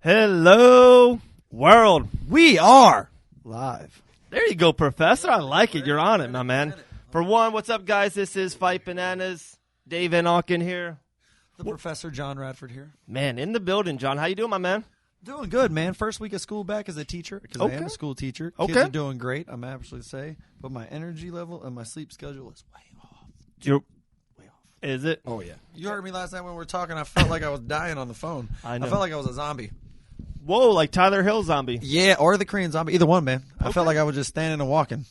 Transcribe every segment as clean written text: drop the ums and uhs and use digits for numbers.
Hello, world. We are live. There you go, Professor. I like it. You're on it, my man. For one, what's up, guys? This is Fight Bananas. Dave and Auken here. The Professor Jon Radford here. Man, in the building, John. How you doing, my man? Doing good, man. First week of school back as a teacher, because I am a school teacher. Kids are doing great, I'm happy to say. But my energy level and my sleep schedule is way off. You're way off. Is it? Oh, yeah. You heard me last night when we were talking. I felt like I was dying on the phone. I know. I felt like I was a zombie. Whoa, like Tyler Hill zombie. Yeah, or the Korean zombie. Either one, man. I felt like I was just standing and walking.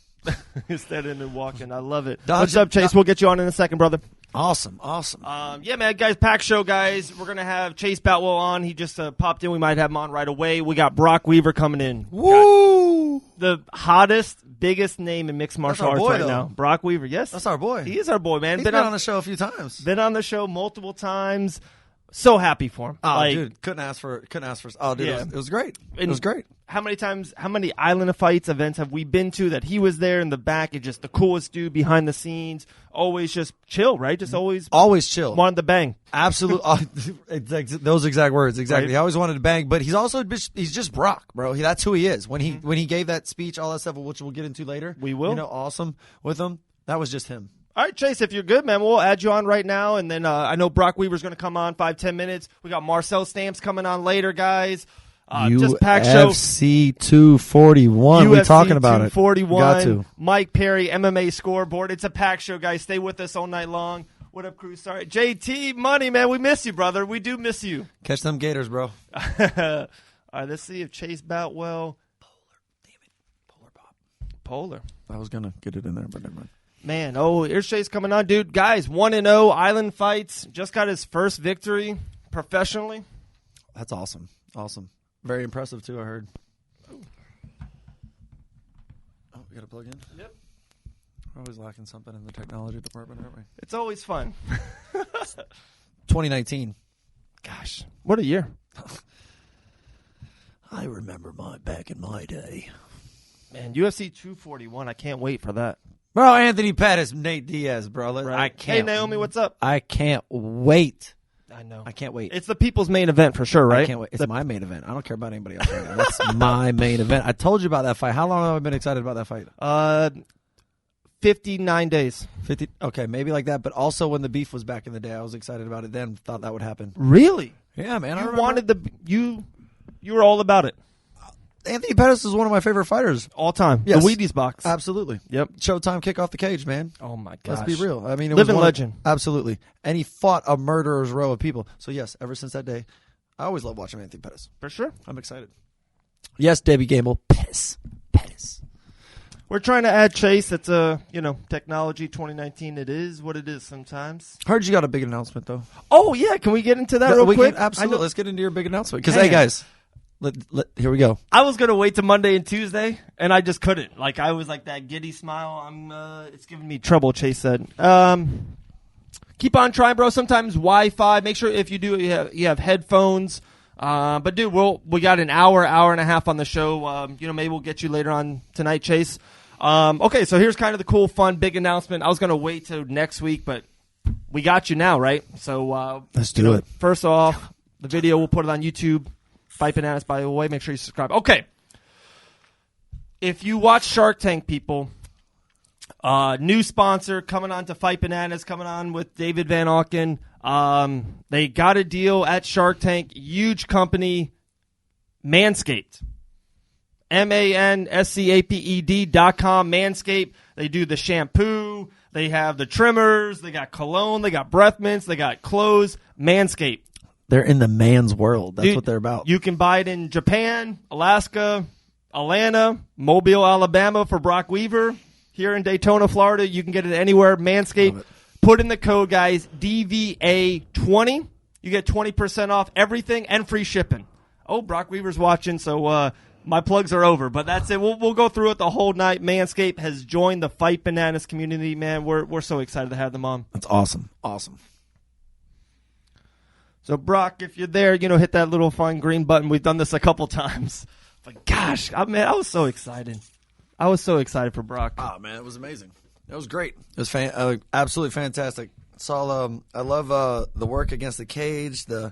Standing and walking. I love it. What's up, Chase? We'll get you on in a second, brother. Awesome. Yeah, man, guys, pack show, guys. We're going to have Chase Boutwell on. He just popped in. We might have him on right away. We got Brok Weaver coming in. Woo! The hottest, biggest name in mixed martial arts right though. now. Brok Weaver, yes. That's our boy. He is our boy, man. He's been on the show a few times. Been on the show multiple times. So happy for him. Oh, dude, couldn't ask for. Oh, dude, Yeah. it was great. It was great. How many Island of Fights events have we been to that he was there in the back and just the coolest dude behind the scenes, always just chill, right? Just always chill. Wanted to bang. Absolutely. Those exact words. Exactly. Right? He always wanted to bang, but he's just Brok, bro. That's who he is. When he gave that speech, all that stuff, which we'll get into later. We will. Awesome with him. That was just him. All right, Chase, if you're good, man, we'll add you on right now. And then I know Brok Weaver's going to come on 5-10 minutes. We got Marcel Stamps coming on later, guys. Just pack show. UFC 241. We're talking about 241. Got to. Mike Perry, MMA scoreboard. It's a pack show, guys. Stay with us all night long. What up, crew? Sorry. JT, Money, man, we miss you, brother. We do miss you. Catch them Gators, bro. All right, let's see if Chase Boutwell. Polar Pop. Polar. I was going to get it in there, but never mind. Man, here's Chase coming on. Dude, guys, 1-0, Island Fights. Just got his first victory professionally. That's awesome. Awesome. Very impressive, too, I heard. Oh, we got to plug in? Yep. We're always lacking something in the technology department, aren't we? It's always fun. 2019. Gosh, what a year. I remember back in my day. Man, UFC 241, I can't wait for that. Bro, Anthony Pettis, Nate Diaz, bro. Right. I can't. Hey, Naomi, what's up? I can't wait. I know. I can't wait. It's the people's main event for sure, right? I can't wait. It's my main event. I don't care about anybody else right now. That's my main event. I told you about that fight. How long have I been excited about that fight? 59 days. 50. Okay, maybe like that. But also when the beef was back in the day, I was excited about it then. Thought that would happen. Really? Yeah, man. You wanted you were all about it. Anthony Pettis is one of my favorite fighters. All time. Yes. The Wheaties box. Absolutely. Yep. Showtime kick off the cage, man. Oh, my gosh. Let's be real. I mean, it Living was legend. Absolutely. And he fought a murderer's row of people. So, yes, ever since that day, I always love watching Anthony Pettis. For sure. I'm excited. Yes, Debbie Gamble. Pettis. We're trying to add Chase. It's technology 2019. It is what it is sometimes. Heard you got a big announcement, though. Oh, yeah. Can we get into that real quick? Absolutely. Let's get into your big announcement. Because, hey, guys. Here we go. I was gonna wait till Monday and Tuesday, and I just couldn't. Like I was like that giddy smile. It's giving me trouble. Chase said. Keep on trying, bro. Sometimes Wi-Fi. Make sure if you do, you have headphones. But dude, we got an hour and a half on the show. Maybe we'll get you later on tonight, Chase. Okay, so here's kind of the cool, fun, big announcement. I was gonna wait till next week, but we got you now, right? So let's do it. First off, the video we'll put it on YouTube. Fight Bananas, by the way. Make sure you subscribe. Okay. If you watch Shark Tank, people, new sponsor coming on to Fight Bananas, coming on with David Van Auken. They got a deal at Shark Tank. Huge company, Manscaped. MANSCAPED.com, Manscaped. They do the shampoo. They have the trimmers. They got cologne. They got breath mints. They got clothes. Manscaped. They're in the man's world. That's what they're about. You can buy it in Japan, Alaska, Atlanta, Mobile, Alabama for Brok Weaver. Here in Daytona, Florida, you can get it anywhere. Manscaped. Put in the code, guys, DVA20. You get 20% off everything and free shipping. Oh, Brok Weaver's watching, so my plugs are over. But that's it. We'll go through it the whole night. Manscaped has joined the Fight Bananas community, man. We're so excited to have them on. That's awesome. Awesome. So, Brok, if you're there, hit that little fine green button. We've done this a couple times. But, gosh, I was so excited. I was so excited for Brok. Oh, man, it was amazing. It was great. It was absolutely fantastic. I love the work against the cage, the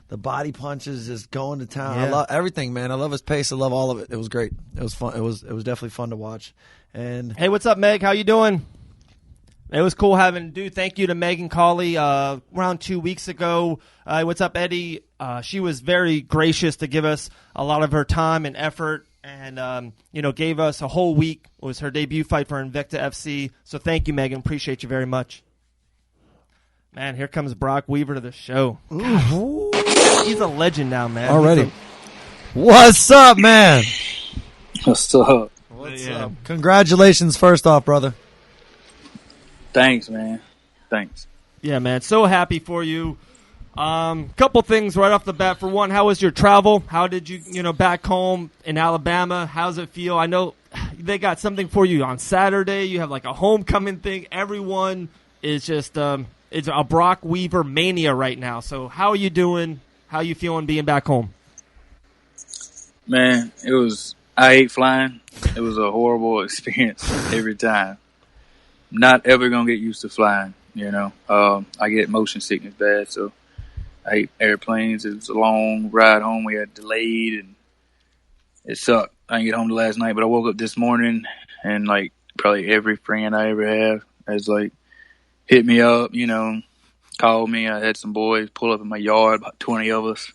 The body punches, just going to town. Yeah. I love everything, man. I love his pace. I love all of it. It was great. It was fun. It was definitely fun to watch. And hey, what's up, Meg? How you doing? It was cool having dude. Thank you to Megan Cawley. Around 2 weeks ago. What's up, Eddie? She was very gracious to give us a lot of her time and effort, and gave us a whole week. It was her debut fight for Invicta FC. So thank you, Megan. Appreciate you very much. Man, here comes Brok Weaver to the show. Ooh. He's a legend now, man. Already. What's up, man? What's up? What's up? Congratulations, first off, brother. Thanks, man. Thanks. Yeah, man. So happy for you. Couple things right off the bat. For one, how was your travel? How did you back home in Alabama? How's it feel? I know they got something for you on Saturday. You have like a homecoming thing. Everyone is just it's a Brok Weaver mania right now. So how are you doing? How you feeling being back home? Man, I hate flying. It was a horrible experience every time. Not ever going to get used to flying, I get motion sickness bad, so I hate airplanes. It was a long ride home. We had delayed, and it sucked. I didn't get home till last night, but I woke up this morning, and, probably every friend I ever have has, hit me up, called me. I had some boys pull up in my yard, about 20 of us,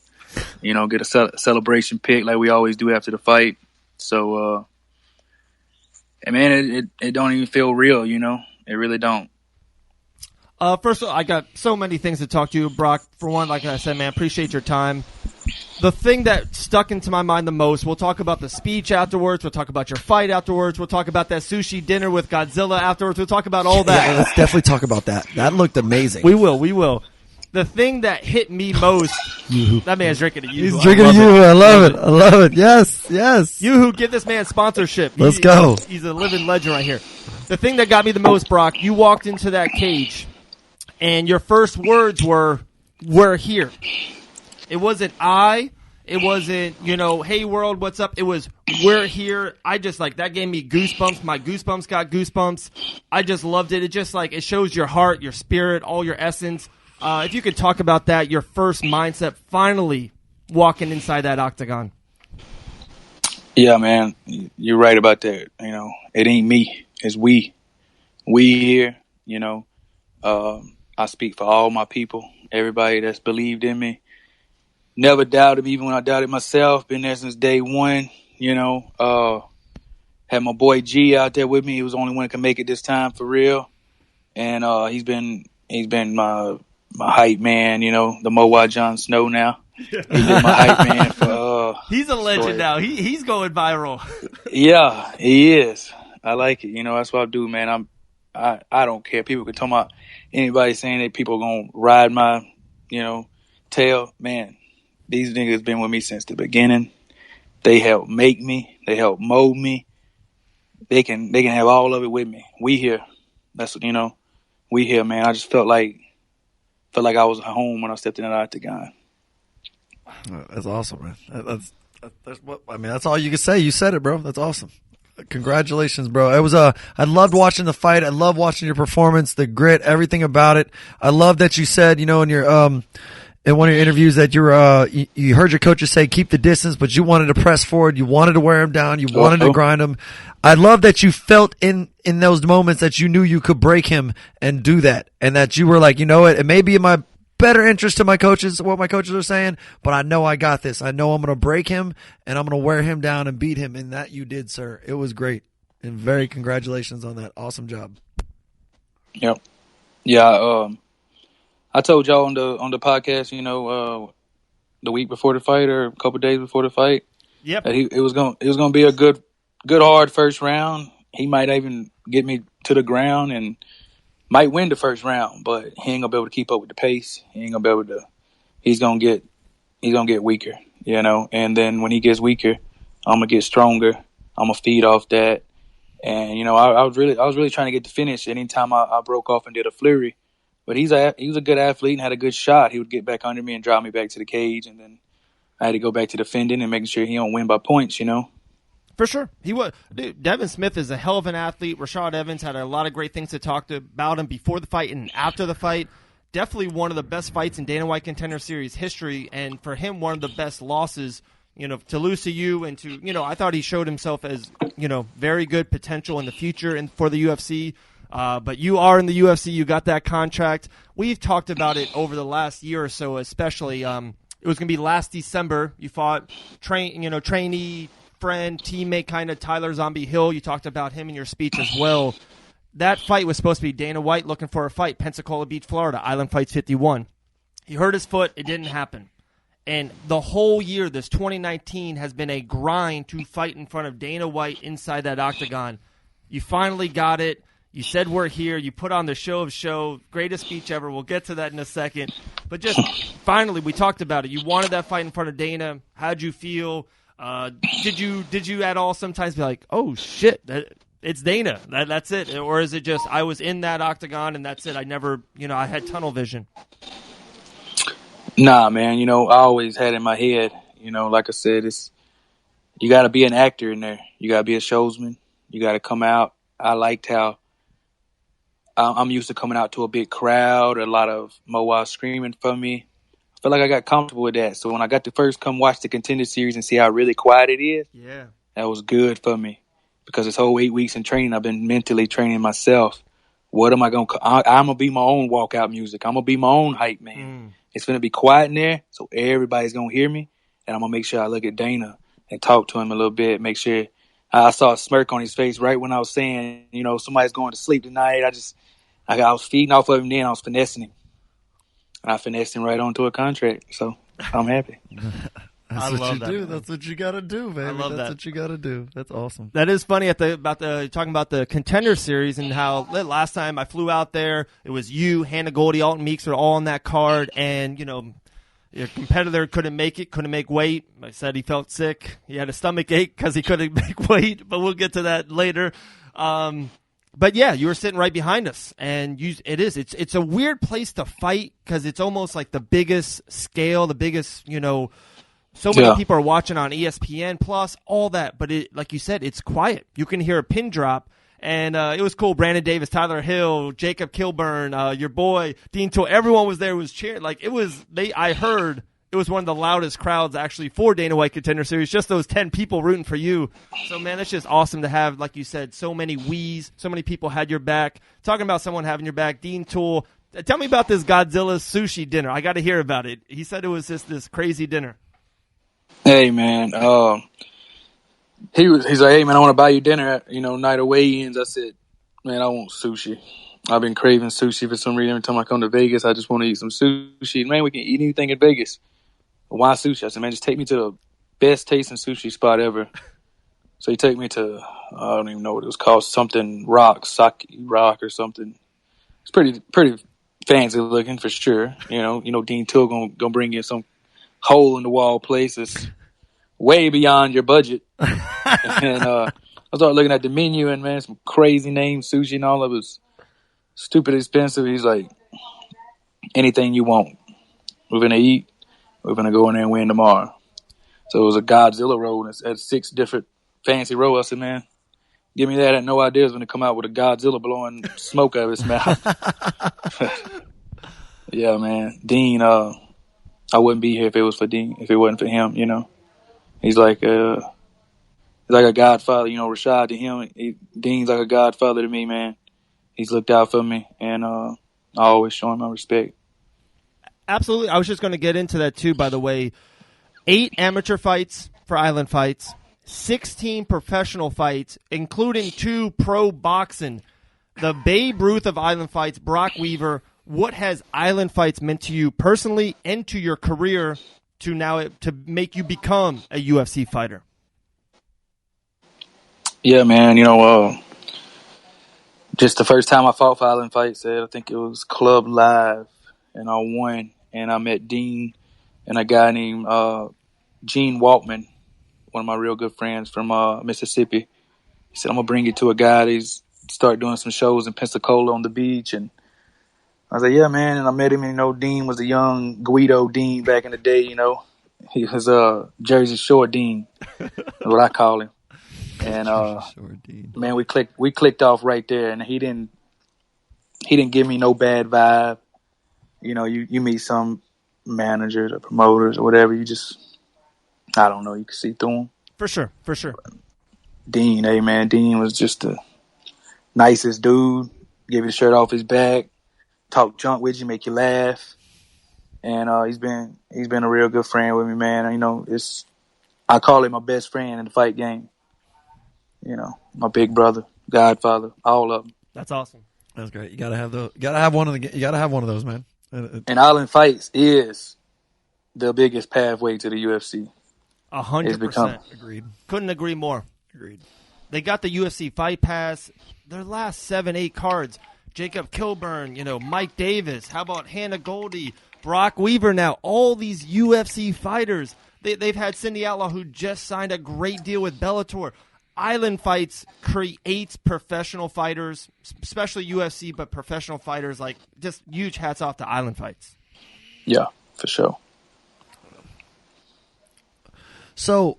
get a celebration pic like we always do after the fight. So, and man, it don't even feel real, It really don't. First of all, I got so many things to talk to you, Brok. For one, like I said, man, appreciate your time. The thing that stuck into my mind the most, we'll talk about the speech afterwards. We'll talk about your fight afterwards. We'll talk about that sushi dinner with Godzilla afterwards. We'll talk about all that. Yeah, let's definitely talk about that. That looked amazing. We will. The thing that hit me most, that man's drinking a Yoo-hoo. He's drinking a Yoo-hoo. I love it. Yes. Yoo-hoo, give this man sponsorship. Let's go. He's a living legend right here. The thing that got me the most, Brok, you walked into that cage, and your first words were, "We're here." It wasn't it wasn't, hey world, what's up? It was, "We're here." I just that gave me goosebumps. My goosebumps got goosebumps. I just loved it. It just it shows your heart, your spirit, all your essence. If you could talk about that, your first mindset finally walking inside that octagon. Yeah, man, you're right about that. It ain't me. It's we. We here, I speak for all my people, everybody that's believed in me. Never doubted me, even when I doubted myself. Been there since day one, Had my boy G out there with me. He was the only one that could make it this time for real. And he's been my hype man, the Mowa Jon Snow now. He's been my hype man for he's a legend now. He's going viral. Yeah, he is. I like it. That's what I do, man. I don't care. People can talk about anybody saying that people are gonna ride my, tail. Man, these niggas been with me since the beginning. They helped make me. They helped mold me. They can have all of it with me. We here. That's what we here, man. I just felt like I was home when I stepped in that octagon. That's awesome, man. That's what that's all you can say. You said it, bro. That's awesome. Congratulations, bro. It was I loved watching the fight. I love watching your performance, the grit, everything about it. I love that you said, in your in one of your interviews that you heard your coaches say keep the distance, but you wanted to press forward. You wanted to wear him down. You wanted to grind him. I love that you felt in those moments that you knew you could break him and do that, and that you were like, it may be in my better interest to my coaches, what my coaches are saying, but I know I got this. I know I'm going to break him, and I'm going to wear him down and beat him, and that you did, sir. It was great, and very congratulations on that. Awesome job. Yep. Yeah, I told y'all on the podcast, the week before the fight or a couple days before the fight, yep, that it was gonna be a good hard first round. He might even get me to the ground and might win the first round, but he ain't gonna be able to keep up with the pace. He ain't gonna be able to. He's gonna get weaker, And then when he gets weaker, I'm gonna get stronger. I'm gonna feed off that, and I was really trying to get the finish. Anytime I broke off and did a flurry, but he was a good athlete and had a good shot. He would get back under me and drive me back to the cage, and then I had to go back to defending and making sure he don't win by points. For sure. He was. Dude, Devin Smith is a hell of an athlete. Rashad Evans had a lot of great things to talk about him before the fight and after the fight. definitely one of the best fights in Dana White Contender Series history, and for him, one of the best losses, to lose to you and to, I thought he showed himself as, very good potential in the future and for the UFC. But you are in the UFC. You got that contract. We've talked about it over the last year or so, especially. It was going to be last December. You fought trainee, friend, teammate, kind of Tyler Zombie Hill. You talked about him in your speech as well. That fight was supposed to be Dana White looking for a fight, Pensacola Beach, Florida, Island Fights 51. He hurt his foot. It didn't happen. And the whole year, this 2019, has been a grind to fight in front of Dana White inside that octagon. You finally got it. You said we're here. You put on the show of show. Greatest speech ever. We'll get to that in a second. But just finally, we talked about it. You wanted that fight in front of Dana. How'd you feel? Did you at all sometimes be like, oh, shit, it's Dana. That's it? Or is it just I was in that octagon and that's it? I never, I had tunnel vision. Nah, man. I always had in my head, like I said, you got to be an actor in there. You got to be a showsman. You got to come out. I liked how I'm used to coming out to a big crowd, a lot of Moa screaming for me. I feel like I got comfortable with that. So when I got to first come watch the Contender Series and see how really quiet it is, yeah, that was good for me. Because this whole 8 weeks in training, I've been mentally training myself. What am I going to – I'm going to be my own walkout music. I'm going to be my own hype man. It's going to be quiet in there, so everybody's going to hear me. And I'm going to make sure I look at Dana and talk to him a little bit, make sure – I saw a smirk on his face right when I was saying, somebody's going to sleep tonight. I was feeding off of him then. I was finessing him. And I finessed him right onto a contract. So I'm happy. That's what you do. That's what you got to do, baby. I love that. That's what you got to do. That's awesome. That is funny talking about the Contender Series and how last time I flew out there, it was you, Hannah Goldie, Alton Meeks were all on that card, and your competitor couldn't make weight. I said he felt sick. He had a stomach ache because he couldn't make weight, but we'll get to that later. But yeah, you were sitting right behind us, and it's a weird place to fight because it's almost like the biggest scale, the biggest, so many people are watching on ESPN Plus, all that. But like you said, it's quiet. You can hear a pin drop. And it was cool. Brandon Davis, Tyler Hill, Jacob Kilburn, your boy, Dean Toole. Everyone was there, was cheering. Like, I heard it was one of the loudest crowds, actually, for Dana White Contender Series. Just those 10 people rooting for you. So, man, it's just awesome to have, like you said, so many we's. So many people had your back. Talking about someone having your back, Dean Toole. Tell me about this Godzilla sushi dinner. I got to hear about it. He said it was just this crazy dinner. Hey, man. He's like, hey, man, I want to buy you dinner at, night of weigh-ins. I said, man, I want sushi. I've been craving sushi for some reason. Every time I come to Vegas, I just want to eat some sushi. Man, we can eat anything in Vegas. Why sushi? I said, man, just take me to the best tasting sushi spot ever. So he took me to, I don't even know what it was called, something rock, sake rock or something. It's pretty fancy looking for sure. Dean Toole gonna bring you some hole in the wall place that's way beyond your budget. And I started looking at the menu and, man, some crazy name sushi and all of it was stupid expensive. He's like, anything you want. We're going to eat. We're going to go in there and win tomorrow. So it was a Godzilla roll. It had 6 different fancy rolls. I said, man, give me that. I had no idea it was going to come out with a Godzilla blowing smoke out of his mouth. Yeah, man. Dean, I wouldn't be here if it was for Dean, if it wasn't for him, He's like a godfather, Rashad to him. Dean's like a godfather to me, man. He's looked out for me, and I always show him my respect. Absolutely. I was just going to get into that, too, by the way. 8 amateur fights for Island Fights, 16 professional fights, including 2 pro boxing. The Babe Ruth of Island Fights, Brok Weaver. What has Island Fights meant to you personally and to your career to make you become a UFC fighter? Yeah, man. Just the first time I fought for Island Fights, I think it was Club Live, and I won. And I met Dean and a guy named Gene Waltman, one of my real good friends from Mississippi. He said, I'm going to bring you to a guy that start doing some shows in Pensacola on the beach. And I was like, yeah, man. And I met him, and, Dean was a young Guido Dean back in the day, He was Jersey Shore Dean, is what I call him. And, man, we clicked off right there. And he didn't give me no bad vibe. you meet some managers or promoters or whatever. You just, I don't know. You can see through them. For sure. Dean, hey man, Dean was just the nicest dude. Give you the shirt off his back, talk junk with you, make you laugh, and he's been a real good friend with me, man. I call him my best friend in the fight game. My big brother, Godfather, all of them. That's awesome. That's great. You gotta have one of those, man. And Island Fights is the biggest pathway to the UFC. 100%. Agreed. Couldn't agree more. Agreed. They got the UFC Fight Pass. Their last 7-8 cards, Jacob Kilburn, Mike Davis. How about Hannah Goldie, Brok Weaver now? All these UFC fighters. They've had Cindy Outlaw, who just signed a great deal with Bellator. Island Fights creates professional fighters, especially UFC, but professional fighters. Like, just huge hats off to Island Fights. Yeah, for sure. So,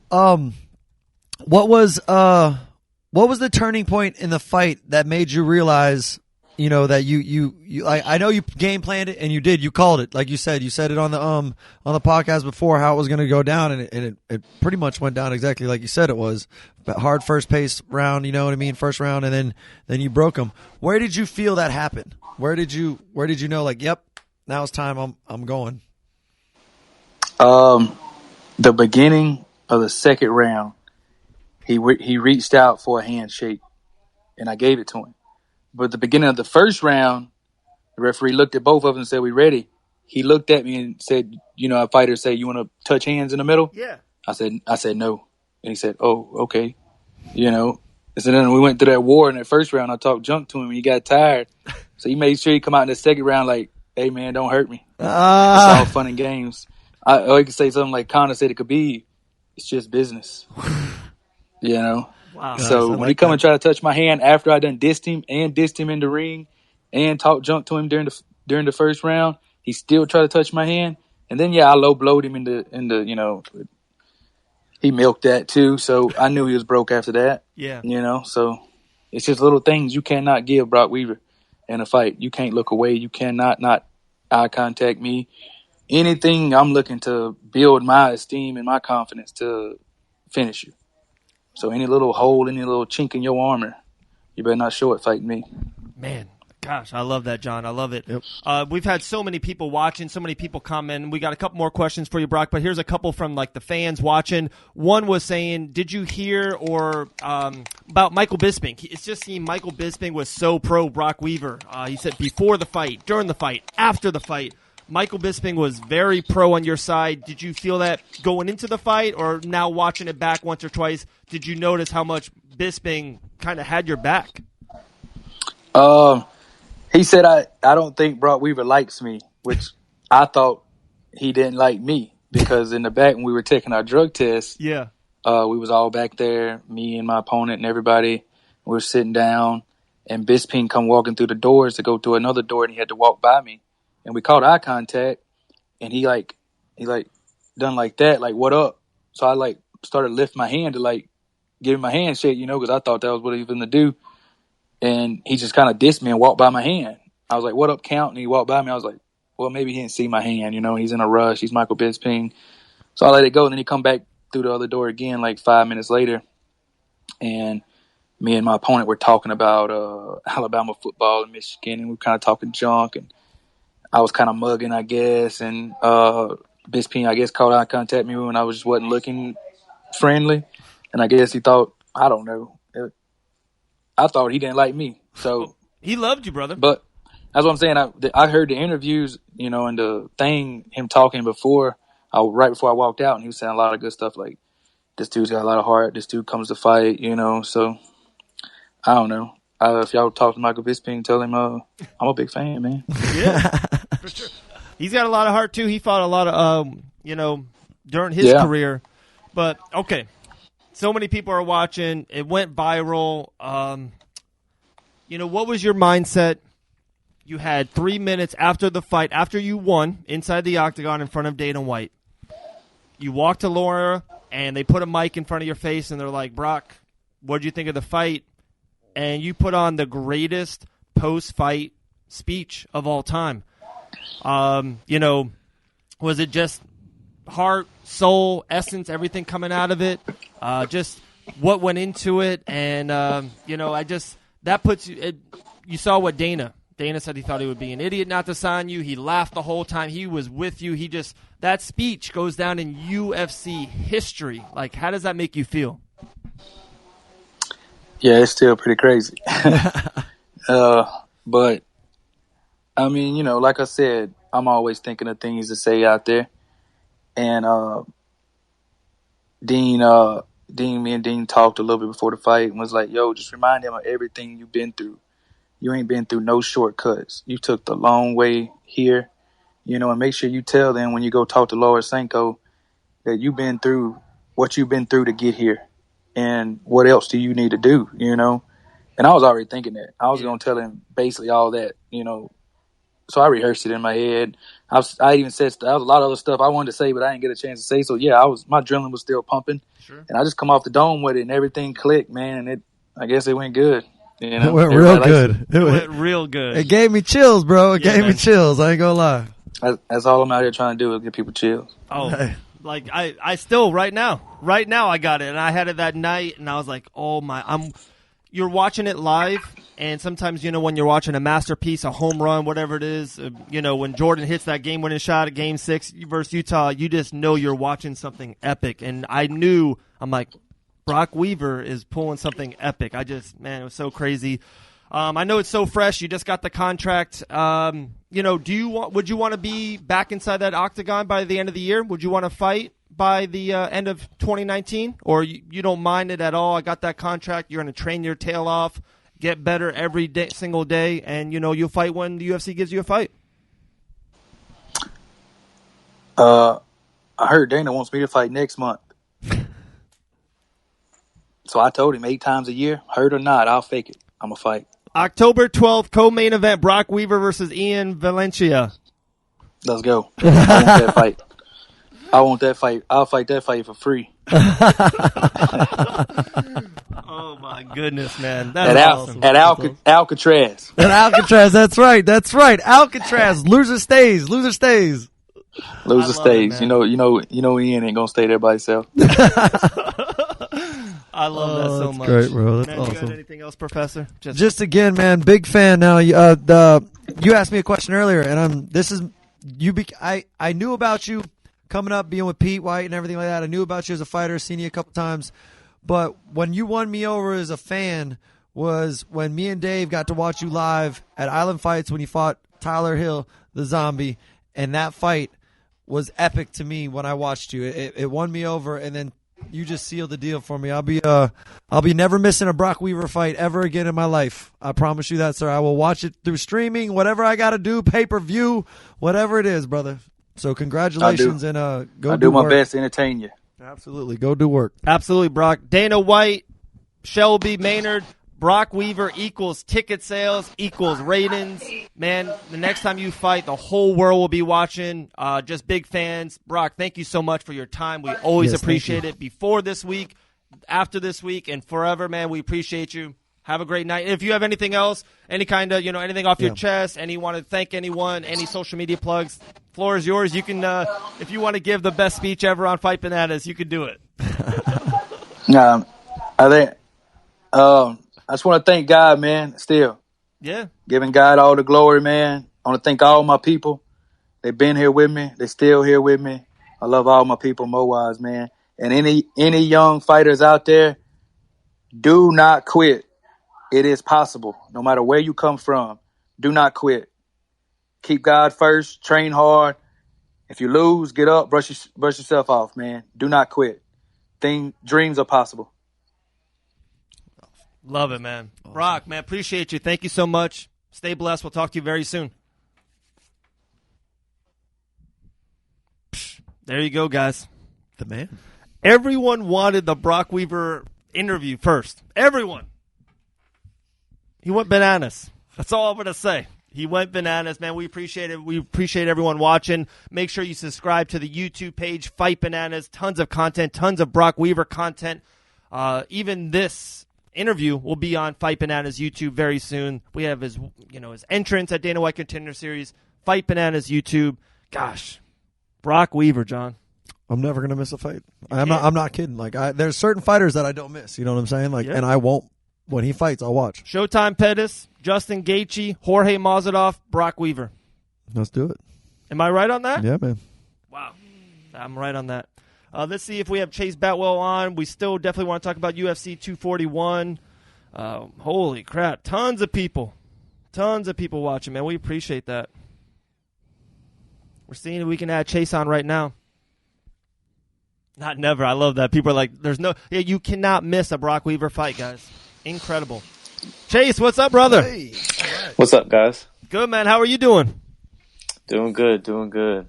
what was the turning point in the fight that made you realize, that you I know you game planned it and you did, you called it, like you said it on the podcast before how it was going to go down, and it pretty much went down exactly like you said it was. But hard first pace round, first round, and then you broke them. Where did you feel that happen? Where did you know, like, yep, now it's time, I'm going? The beginning of the second round, he reached out for a handshake, and I gave it to him. But at the beginning of the first round, the referee looked at both of them and said, "We ready?" He looked at me and said, "Our fighters say, you want to touch hands in the middle?" Yeah. I said no. And he said, "Oh, okay." And so then we went through that war in that first round. I talked junk to him, and he got tired. So he made sure he come out in the second round like, "Hey, man, don't hurt me. It's all fun and games." I could say something like Conor said to Khabib, "It's just business." Wow. So when he come and try to touch my hand after I done dissed him in the ring and talked junk to him during the first round, he still tried to touch my hand. And then I low blowed him in the he milked that too. So I knew he was broke after that. Yeah. So it's just little things you cannot give Brok Weaver in a fight. You can't look away. You cannot not eye contact me. Anything, I'm looking to build my esteem and my confidence to finish you. So any little hole, any little chink in your armor, you better not show it fighting me. Man, gosh, I love that, John. I love it. Yep. We've had so many people watching, so many people commenting. We got a couple more questions for you, Brok, but here's a couple from the fans watching. One was saying, did you hear about Michael Bisping? It's just seemed Michael Bisping was so pro Brok Weaver. He said before the fight, during the fight, after the fight, Michael Bisping was very pro on your side. Did you feel that going into the fight, or now watching it back once or twice, did you notice how much Bisping kind of had your back? He said, I don't think Brok Weaver likes me, which I thought he didn't like me, because in the back when we were taking our drug test, we was all back there, me and my opponent and everybody. We were sitting down, and Bisping come walking through the doors to go through another door, and he had to walk by me. And we caught eye contact, and he done like that, like, what up? So I started lifting my hand to give him my handshake, because I thought that was what he was going to do. And he just kind of dissed me and walked by my hand. I was like, what up, Count? And he walked by me. I was like, well, maybe he didn't see my hand, he's in a rush. He's Michael Bisping. So I let it go. And then he come back through the other door again, 5 minutes later. And me and my opponent were talking about Alabama football in Michigan, and we were kind of talking junk, and I was kind of mugging, I guess, and Bisping, I guess, caught eye contact me when I wasn't looking friendly, and I guess he thought, I don't know, I thought he didn't like me. So he loved you, brother. But that's what I'm saying. I heard the interviews, and the thing, him talking right before I walked out, and he was saying a lot of good stuff, like, this dude's got a lot of heart, this dude comes to fight, so I don't know. If y'all talk to Michael Bisping, tell him I'm a big fan, man. Yeah, for sure. He's got a lot of heart, too. He fought a lot of, during his career. But, okay, so many people are watching. It went viral. What was your mindset? You had 3 minutes after the fight, after you won, inside the octagon in front of Dana White. You walked to Laura, and they put a mic in front of your face, and they're like, Brok, what did you think of the fight? And you put on the greatest post-fight speech of all time. Was it just heart, soul, essence, everything coming out of it? Just what went into it, and that puts you. You saw what Dana said. He thought he would be an idiot not to sign you. He laughed the whole time. He was with you. That speech goes down in UFC history. Like, how does that make you feel? Yeah, it's still pretty crazy. But I mean, like I said, I'm always thinking of things to say out there. And me and Dean talked a little bit before the fight and was like, yo, just remind him of everything you've been through. You ain't been through no shortcuts. You took the long way here, and make sure you tell them when you go talk to Laura Sanko that you've been through what you've been through to get here. And what else do you need to do, And I was already thinking that. I was going to tell him basically all that, So I rehearsed it in my head. I even said there was a lot of other stuff I wanted to say, but I didn't get a chance to say. So, yeah, my adrenaline was still pumping. Sure. And I just come off the dome with it, and everything clicked, man. And I guess it went good. It went real good. It went real good. It gave me chills, bro. It gave me chills. I ain't going to lie. That's all I'm out here trying to do is give people chills. Oh, hey. Like I still right now I got it, and I had it that night, and I was like, oh my, you're watching it live, and sometimes when you're watching a masterpiece, a home run, whatever it is, when Jordan hits that game-winning shot at Game 6 versus Utah, you just know you're watching something epic, and I'm like, Brok Weaver is pulling something epic. Man, it was so crazy. I know it's so fresh. You just got the contract. Would you want to be back inside that octagon by the end of the year? Would you want to fight by the end of 2019? Or you don't mind it at all? I got that contract. You're going to train your tail off, get better every day, single day, and, you'll fight when the UFC gives you a fight. I heard Dana wants me to fight next month. So I told him 8 times a year, hurt or not, I'll fake it. I'm going to fight. October 12th, co-main event, Brok Weaver versus Ian Valencia. Let's go. I want that fight. I want that fight. I'll fight that fight for free. Oh, my goodness, man. At awesome. Alcatraz. At Alcatraz, that's right. Alcatraz. Loser stays. Loser stays. It, Ian ain't going to stay there by himself. I love that so much. Great, bro. That's man, awesome. You got anything else, Professor? Just again, man, big fan. Now, you asked me a question earlier, and I knew about you coming up, being with Pete White and everything like that. I knew about you as a fighter, seen you a couple times. But when you won me over as a fan was when me and Dave got to watch you live at Island Fights when you fought Tyler Hill, the Zombie, and that fight was epic to me when I watched you. It won me over, and then you just sealed the deal for me. I'll be never missing a Brok Weaver fight ever again in my life. I promise you that, sir. I will watch it through streaming, whatever I got to do, pay-per-view, whatever it is, brother. So congratulations and go. I do my best to entertain you. Absolutely, go do work. Absolutely, Brock. Dana White, Shelby Maynard, Brok Weaver equals ticket sales equals ratings. Man, the next time you fight, the whole world will be watching. Just big fans. Brock, thank you so much for your time. We always appreciate it before this week, after this week, and forever, man. We appreciate you. Have a great night. If you have anything else, any kind of, anything off your chest, and you want to thank anyone, any social media plugs, floor is yours. You can, if you want to give the best speech ever on Fight Bananas, you can do it. I just want to thank God, man, still. Yeah. Giving God all the glory, man. I want to thank all my people. They've been here with me. They're still here with me. I love all my people, Mo-wise, man. And any young fighters out there, do not quit. It is possible. No matter where you come from, do not quit. Keep God first. Train hard. If you lose, get up. Brush yourself off, man. Do not quit. Dreams are possible. Love it, man. Awesome. Brok, man, appreciate you. Thank you so much. Stay blessed. We'll talk to you very soon. There you go, guys. The man. Everyone wanted the Brok Weaver interview first. Everyone. He went bananas. That's all I'm going to say. He went bananas, man. We appreciate it. We appreciate everyone watching. Make sure you subscribe to the YouTube page, Fight Bananas. Tons of content, tons of Brok Weaver content. Even this interview will be on Fight Bananas YouTube very soon. We have his entrance at Dana White Contender Series, Fight Bananas YouTube. Gosh, Brok Weaver, John. I'm never gonna miss a fight. I'm not kidding. Like there's certain fighters that I don't miss. You know what I'm saying? Like, and I won't. When he fights, I'll watch. Showtime Pettis, Justin Gaethje, Jorge Masvidal, Brok Weaver. Let's do it. Am I right on that? Yeah, man. Wow, I'm right on that. Let's see if we have Chase Boutwell on. We still definitely want to talk about UFC 241. Holy crap, tons of people watching, man. We appreciate that. We're seeing if we can add Chase on right now. Not never. I love that. People are like, you cannot miss a Brok Weaver fight, guys. Incredible. Chase, what's up, brother? Hey. What's up, guys? Good, man. How are you doing? Doing good.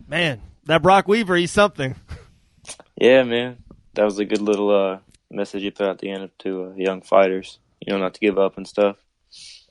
Man, that Brok Weaver, he's something. Yeah, man. That was a good little message you put at the end to young fighters. Not to give up and stuff.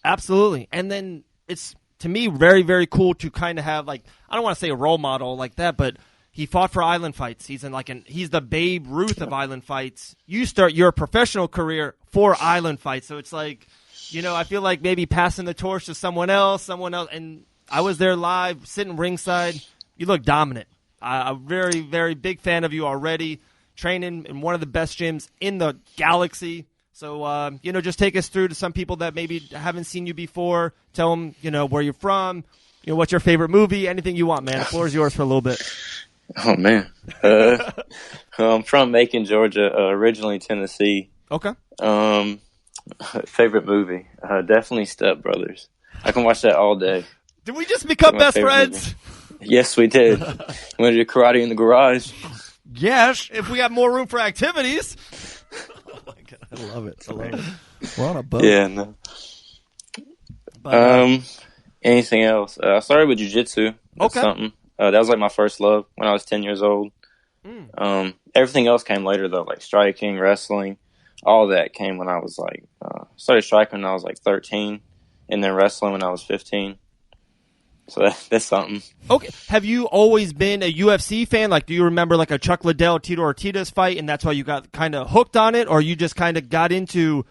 Absolutely. And then it's, to me, very, very cool to kind of have, like, I don't want to say a role model like that, but he fought for island fights. He's he's the Babe Ruth of island fights. You start your professional career for island fights. So it's like, I feel like maybe passing the torch to someone else. And I was there live, sitting ringside. You look dominant. I'm a very, very big fan of you already. Training in one of the best gyms in the galaxy. So, just take us through to some people that maybe haven't seen you before. Tell them, where you're from, what's your favorite movie, anything you want, man. The floor is yours for a little bit. Oh, man. I'm from Macon, Georgia, originally Tennessee. Okay. Favorite movie? Definitely Step Brothers. I can watch that all day. Did we just become best friends? Movie. Yes, we did. We went to do karate in the garage. Yes, if we got more room for activities. Oh, my God. I love it. We're on a boat. Yeah, no. Anything else? I started with jiu-jitsu. Okay. Something. That was like my first love when I was 10 years old. Everything else came later though, like striking, wrestling, all that came when I was like, started striking when I was like 13 and then wrestling when I was 15. So that's something. Okay. Have you always been a UFC fan? Like, do you remember like a Chuck Liddell, Tito Ortiz fight and that's why you got kind of hooked on it? Or you just kind of got into,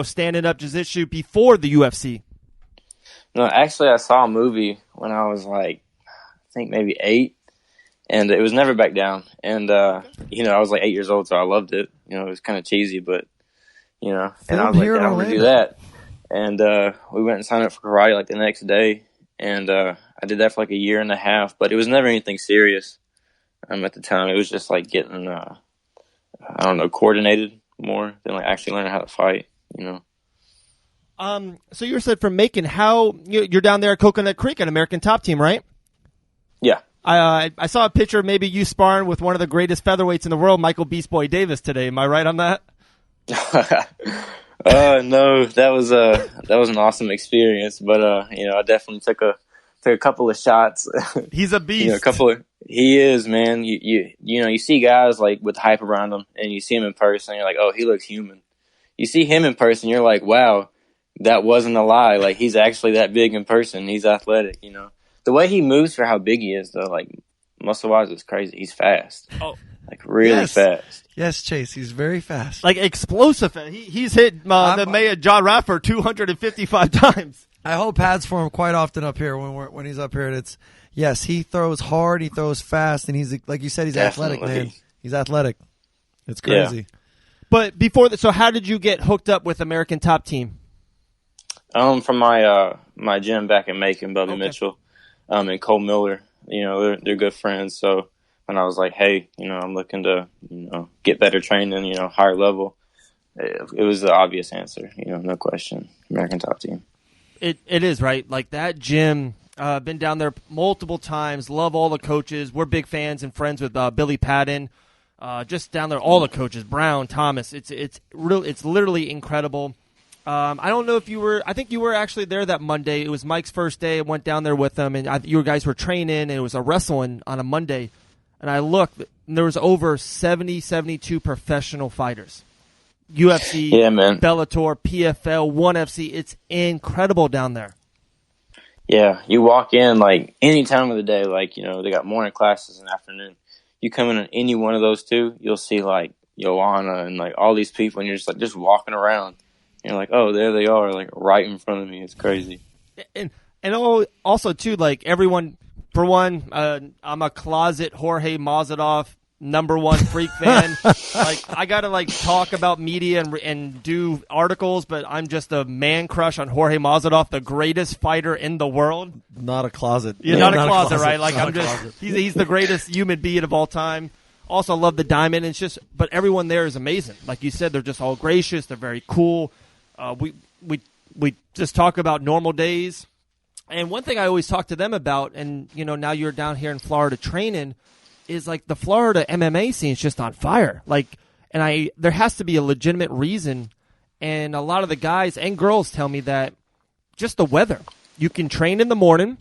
standing up jiu-jitsu before the UFC? No, actually I saw a movie when I was like, I think maybe 8, and it was Never Back Down. And, I was like 8 years old, so I loved it. It was kind of cheesy, but, and I was like, I'm going to do that. And we went and signed up for karate like the next day, and I did that for like a year and a half, but it was never anything serious at the time. It was just like getting, coordinated more than like actually learning how to fight, So you said from Macon, how you're down there at Coconut Creek at American Top Team, right? Yeah. I saw a picture of maybe you sparring with one of the greatest featherweights in the world, Michael Beast Boy Davis today. Am I right on that? No, that was an awesome experience, but I definitely took a couple of shots. He's a beast. He is, man. You see guys like with hype around him, and you see him in person, you're like, oh, he looks human. You see him in person, you're like, wow, that wasn't a lie. Like he's actually that big in person. He's athletic, The way he moves for how big he is, though, like, muscle-wise, it's crazy. He's fast. Oh. Like, really fast. Yes, Chase, he's very fast. Like, explosive. He's hit the mayor, Jon Radford, 255 times. I hold pads for him quite often up here when he's up here. Yes, he throws hard, he throws fast, and he's, like you said, he's athletic, man. He's athletic. It's crazy. Yeah. But before that, so how did you get hooked up with American Top Team? From my gym back in Macon, Bubby Mitchell. And Cole Miller, they're good friends. So when I was like, hey, I'm looking to, get better training, higher level, it was the obvious answer, no question. American Top Team. It is, right? Like that gym, been down there multiple times, love all the coaches. We're big fans and friends with Billy Patton. Just down there, all the coaches, Brown, Thomas. It's literally incredible. I don't know if I think you were actually there that Monday. It was Mike's first day. I went down there with him, and you guys were training, and it was a wrestling on a Monday. And I looked, and there was over 72 professional fighters. UFC, yeah, man. Bellator, PFL, ONE FC. It's incredible down there. Yeah, you walk in, like, any time of the day, like, they got morning classes and afternoon. You come in on any one of those two, you'll see, like, Joanna and, like, all these people, and you're just, like, walking around. You're like, oh, there they are, like, right in front of me. It's crazy. And And also, too, like everyone, for one, I'm a closet Jorge Masvidal #1 freak fan. Like, I got to, like, talk about media and do articles, but I'm just a man crush on Jorge Masvidal, the greatest fighter in the world. Not a closet. Yeah, not a closet, right? Like, he's the greatest human being of all time. Also love the diamond. It's just, but everyone there is amazing. Like you said, they're just all gracious. They're very cool. We just talk about normal days. And one thing I always talk to them about, and now you're down here in Florida training, is like the Florida MMA scene is just on fire. Like, and there has to be a legitimate reason. And a lot of the guys and girls tell me that just the weather. You can train in the morning.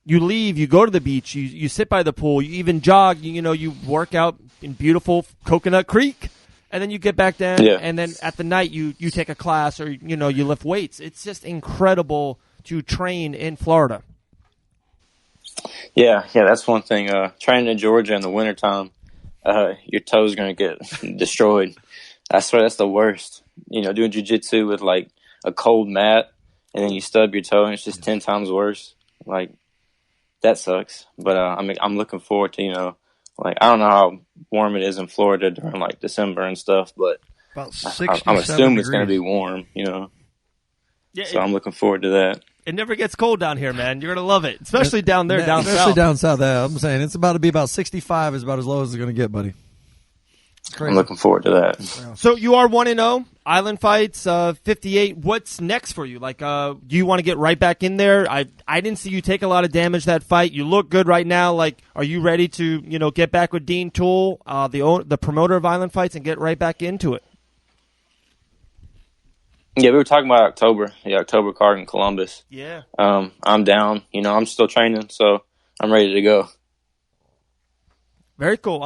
You leave, you go to the beach, you sit by the pool, you even jog, you work out in beautiful Coconut Creek, and then you get back down, and then at the night you take a class or, you lift weights. It's just incredible to train in Florida. Yeah, that's one thing. Training in Georgia in the wintertime, your toes going to get destroyed. I swear that's the worst. Doing jiu-jitsu with, like, a cold mat, and then you stub your toe, and it's just 10 times worse. Like, that sucks, but I'm looking forward to, like, I don't know how warm it is in Florida during, like, December and stuff, but about 60, I'm assuming it's going to be warm, Yeah, so I'm looking forward to that. It never gets cold down here, man. You're going to love it, especially down there, down south. Especially down south. I'm saying it's about to be about 65 is about as low as it's going to get, buddy. I'm looking forward to that. So you are 1-0, Island Fights, 58. What's next for you? Like, do you want to get right back in there? I didn't see you take a lot of damage that fight. You look good right now. Like, are you ready to, get back with Dean Toole, the promoter of Island Fights, and get right back into it? Yeah, we were talking about October, the October card in Columbus. Yeah. I'm down. I'm still training, so I'm ready to go. Very cool.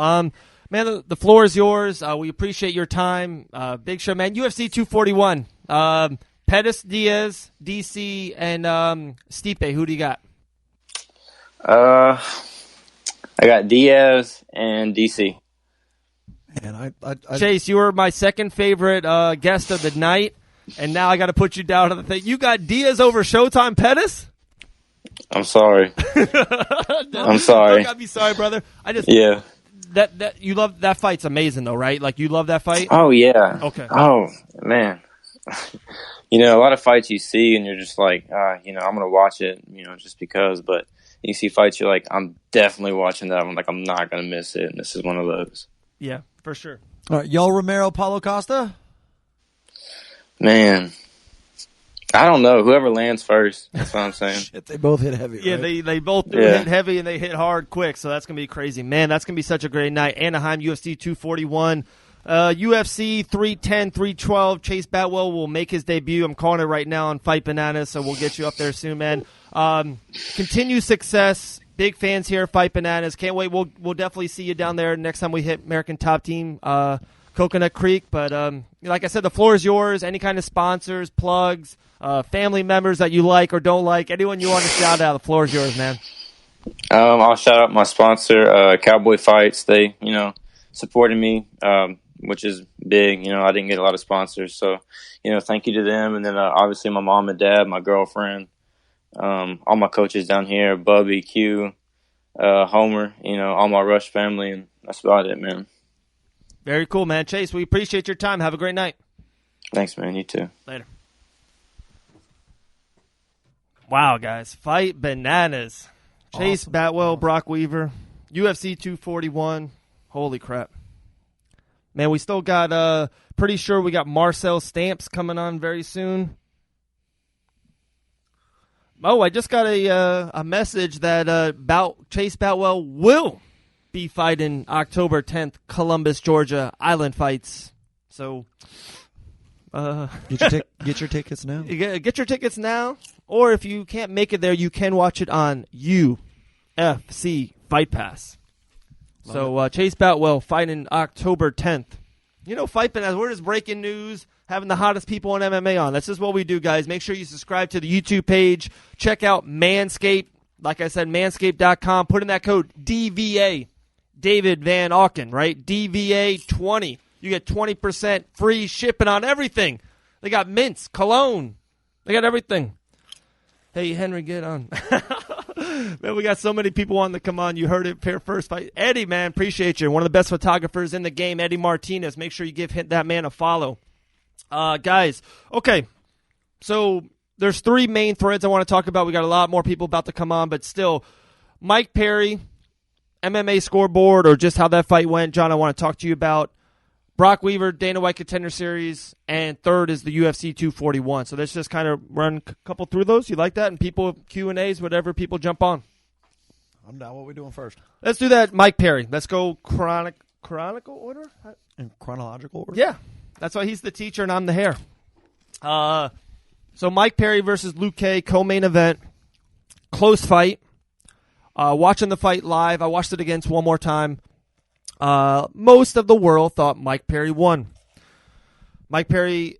Man, the floor is yours. We appreciate your time. Big show, man. UFC 241. Pettis, Diaz, DC, and Stipe. Who do you got? I got Diaz and DC. And Chase, you were my second favorite guest of the night, and now I got to put you down on the thing. You got Diaz over Showtime Pettis? I'm sorry. I'm sorry. You gotta be sorry, brother. Yeah. That you love that fight's amazing though, right? Like you love that fight? Oh yeah. Okay. Oh man. A lot of fights you see and you're just like, I'm gonna watch it, just because. But you see fights, you're like, I'm definitely watching that one. Like I'm not gonna miss it. And this is one of those. Yeah, for sure. All right, Yoel Romero, Paulo Costa. Man, I don't know. Whoever lands first. That's what I'm saying. Shit, they both hit heavy. Yeah, right? they both hit heavy and they hit hard quick. So that's gonna be crazy, man. That's gonna be such a great night. Anaheim UFC 241, UFC 310, 312. Chase Boutwell will make his debut. I'm calling it right now on Fight Bananas, so we'll get you up there soon, man. Continue success. Big fans here, Fight Bananas. Can't wait. We'll definitely see you down there next time we hit American Top Team, Coconut Creek. But like I said, the floor is yours. Any kind of sponsors, plugs, family members that you like or don't like, anyone you want to shout out, the floor is yours, man. I'll shout out my sponsor, Cowboy Fights. They, supported me, which is big. I didn't get a lot of sponsors. So, thank you to them. And then obviously my mom and dad, my girlfriend, all my coaches down here, Bubby, Q, Homer, all my Rush family. And that's about it, man. Very cool, man. Chase, we appreciate your time. Have a great night. Thanks, man. You too. Later. Wow, guys. Fight Bananas. Chase Awesome. Boutwell, Brok Weaver, UFC 241. Holy crap. Man, we still got, pretty sure we got Marcel Stamps coming on very soon. Oh, I just got a message that Chase Boutwell will be fighting October 10th, Columbus, Georgia, Island Fights. So, get your tickets now. Get your tickets now, or if you can't make it there, you can watch it on UFC Fight Pass. Chase Boutwell fighting October 10th. Fight Pass, we're just breaking news, having the hottest people in MMA on. This is what we do, guys. Make sure you subscribe to the YouTube page. Check out Manscaped. Like I said, manscaped.com. Put in that code DVA. David Van Auken, right? DVA20. You get 20% free shipping on everything. They got mints, cologne. They got everything. Hey, Henry, get on. Man, we got so many people wanting to come on. You heard it, pair first fight. Eddie, man, appreciate you. One of the best photographers in the game, Eddie Martinez. Make sure you give that man a follow. Guys, okay, so there's 3 main threads I want to talk about. We got a lot more people about to come on, but still, Mike Perry, MMA scoreboard, or just how that fight went. John, I want to talk to you about Brok Weaver, Dana White Contender Series, and third is the UFC 241. So let's just kind of run a couple through those. You like that? And people, Q&As, whatever, people jump on. I'm down. What are we doing first? Let's do that, Mike Perry. Let's go chronological order? In chronological order? Yeah. That's why he's the teacher and I'm the hair. So Mike Perry versus Luke K, co-main event. Close fight. Watching the fight live. I watched it again one more time. Most of the world thought Mike Perry won. Mike Perry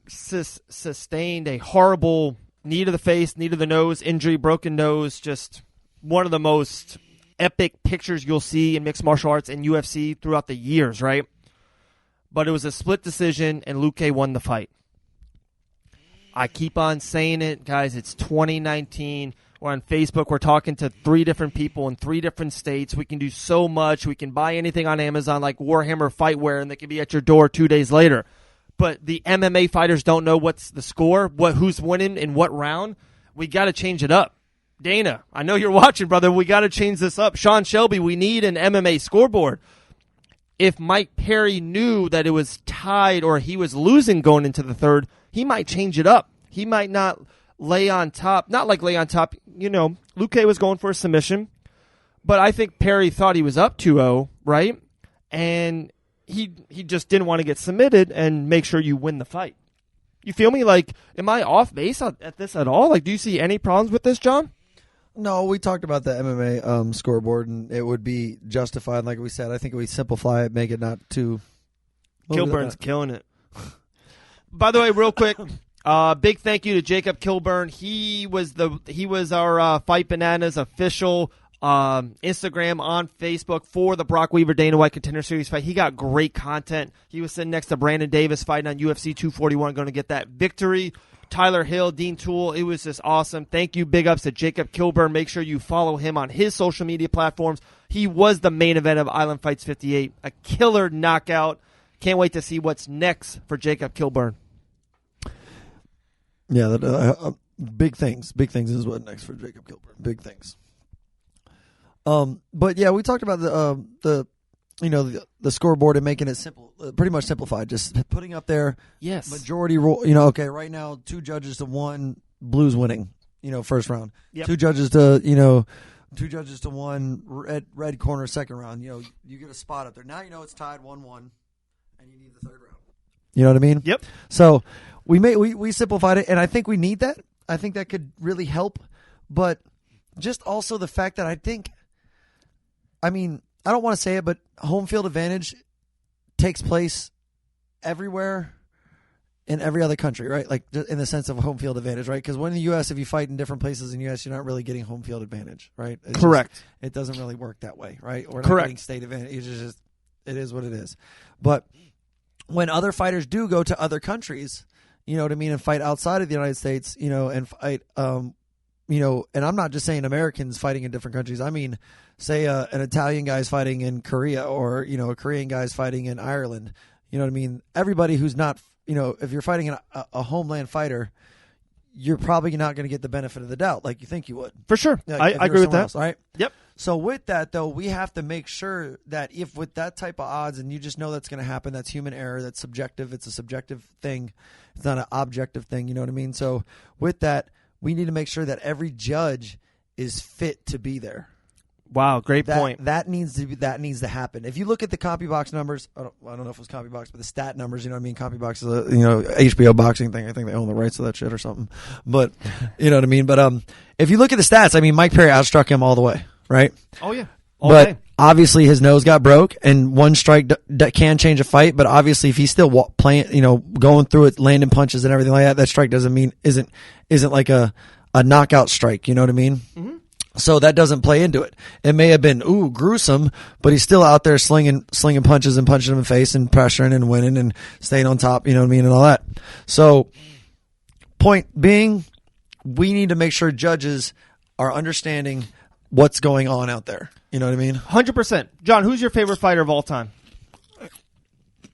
sustained a horrible knee to the face, knee to the nose, injury, broken nose. Just one of the most epic pictures you'll see in mixed martial arts and UFC throughout the years, right? But it was a split decision, and Luke K won the fight. I keep on saying it, guys. It's 2019. We're on Facebook. We're talking to 3 different people in 3 different states. We can do so much. We can buy anything on Amazon like Warhammer Fightwear, and they can be at your door 2 days later. But the MMA fighters don't know what's the score, who's winning in what round. We got to change it up. Dana, I know you're watching, brother. We got to change this up. Sean Shelby, we need an MMA scoreboard. If Mike Perry knew that it was tied or he was losing going into the third, he might change it up. He might not lay on top. Not like lay on top. You know, Luke K was going for a submission. But I think Perry thought he was up 2-0, right? And he just didn't want to get submitted and make sure you win the fight. You feel me? Like, am I off base at this at all? Like, do you see any problems with this, John? No, we talked about the MMA scoreboard, and it would be justified. Like we said, I think we simplify it, make it not too... Kilburn's killing it. By the way, real quick, big thank you to Jacob Kilburn. He was our Fight Bananas official Instagram on Facebook for the Brok Weaver Dana White Contender Series fight. He got great content. He was sitting next to Brandon Davis fighting on UFC 241, going to get that victory. Tyler Hill, Dean Toole, it was just awesome. Thank you. Big ups to Jacob Kilburn. Make sure you follow him on his social media platforms. He was the main event of Island Fights 58. A killer knockout. Can't wait to see what's next for Jacob Kilburn. Yeah, big things. Big things is what next for Jacob Kilburn. Big things. But yeah, we talked about the scoreboard and making it simple, pretty much simplified. Just putting up there, yes, majority rule. Okay, right now 2 judges to 1, Blues winning. First round. Yep. 2 judges to 1, red corner second round. You get a spot up there. Now it's tied 1-1, and you need the third round. You know what I mean? Yep. So we simplified it, and I think we need that. I think that could really help, but just also the fact that I don't want to say it, but home field advantage takes place everywhere in every other country, right? Like in the sense of home field advantage, right? Because when in the U.S., if you fight in different places in the U.S., you're not really getting home field advantage, right? Correct. It doesn't really work that way, right? We're not Correct. getting state advantage. It's just it is what it is. But when other fighters do go to other countries, you know what I mean, and fight outside of the United States, and fight, and I'm not just saying Americans fighting in different countries. I mean, say an Italian guy's fighting in Korea, or a Korean guy's fighting in Ireland. You know what I mean? Everybody who's not, if you're fighting a homeland fighter, you're probably not going to get the benefit of the doubt like you think you would. For sure. Like, I agree with that. Else, right? Yep. So with that, though, we have to make sure that if with that type of odds, and you just know that's going to happen, that's human error, that's subjective, it's a subjective thing. It's not an objective thing, you know what I mean? So with that, we need to make sure that every judge is fit to be there. Wow, great point. That needs to happen. If you look at the CompuBox numbers, I don't know if it was CompuBox, but the stat numbers, you know what I mean? CompuBox is a HBO boxing thing. I think they own the rights to that shit or something. But you know what I mean? But if you look at the stats, Mike Perry outstruck him all the way, right? Oh yeah. But obviously his nose got broke, and one strike that can change a fight. But obviously, if he's still playing, going through it, landing punches and everything like that, that strike isn't like a knockout strike. You know what I mean? Mm-hmm. So that doesn't play into it. It may have been gruesome, but he's still out there slinging punches and punching him in the face and pressuring and winning and staying on top. You know what I mean, and all that. So point being, we need to make sure judges are understanding what's going on out there. You know what I mean? 100%. John, who's your favorite fighter of all time?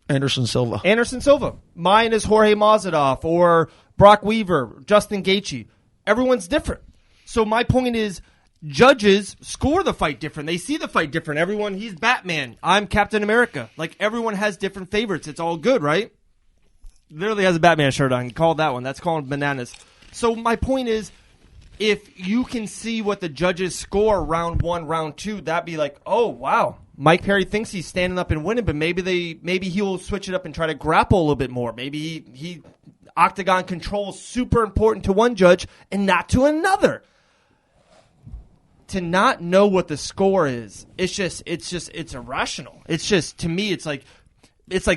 Anderson Silva. Anderson Silva. Mine is Jorge Masvidal or Brok Weaver, Justin Gaethje. Everyone's different. So my point is, judges score the fight different. They see the fight different. Everyone, he's Batman. I'm Captain America. Like, everyone has different favorites. It's all good, right? Literally has a Batman shirt on. Called that one. That's called bananas. So my point is, if you can see what the judges score round 1, round 2, that'd be like, oh, wow. Mike Perry thinks he's standing up and winning, but maybe he'll switch it up and try to grapple a little bit more. Maybe he octagon control is super important to one judge and not to another. To not know what the score is, it's irrational. It's just, to me, it's like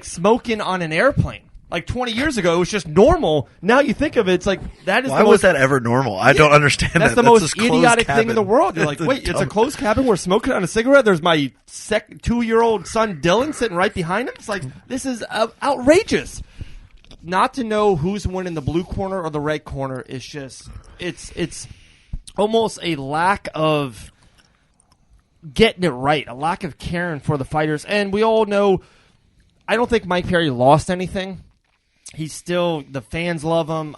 smoking on an airplane. Like 20 years ago, it was just normal. Now you think of it, it's like that is. Why was that ever normal? I don't understand that. That's the most idiotic thing in the world. You're like, wait, it's a closed cabin. We're smoking on a cigarette. There's my 2-year-old son Dylan sitting right behind him. It's like, this is outrageous. Not to know who's winning the blue corner or the red corner is just it's almost a lack of getting it right, a lack of caring for the fighters. And we all know, I don't think Mike Perry lost anything. He's still, the fans love him.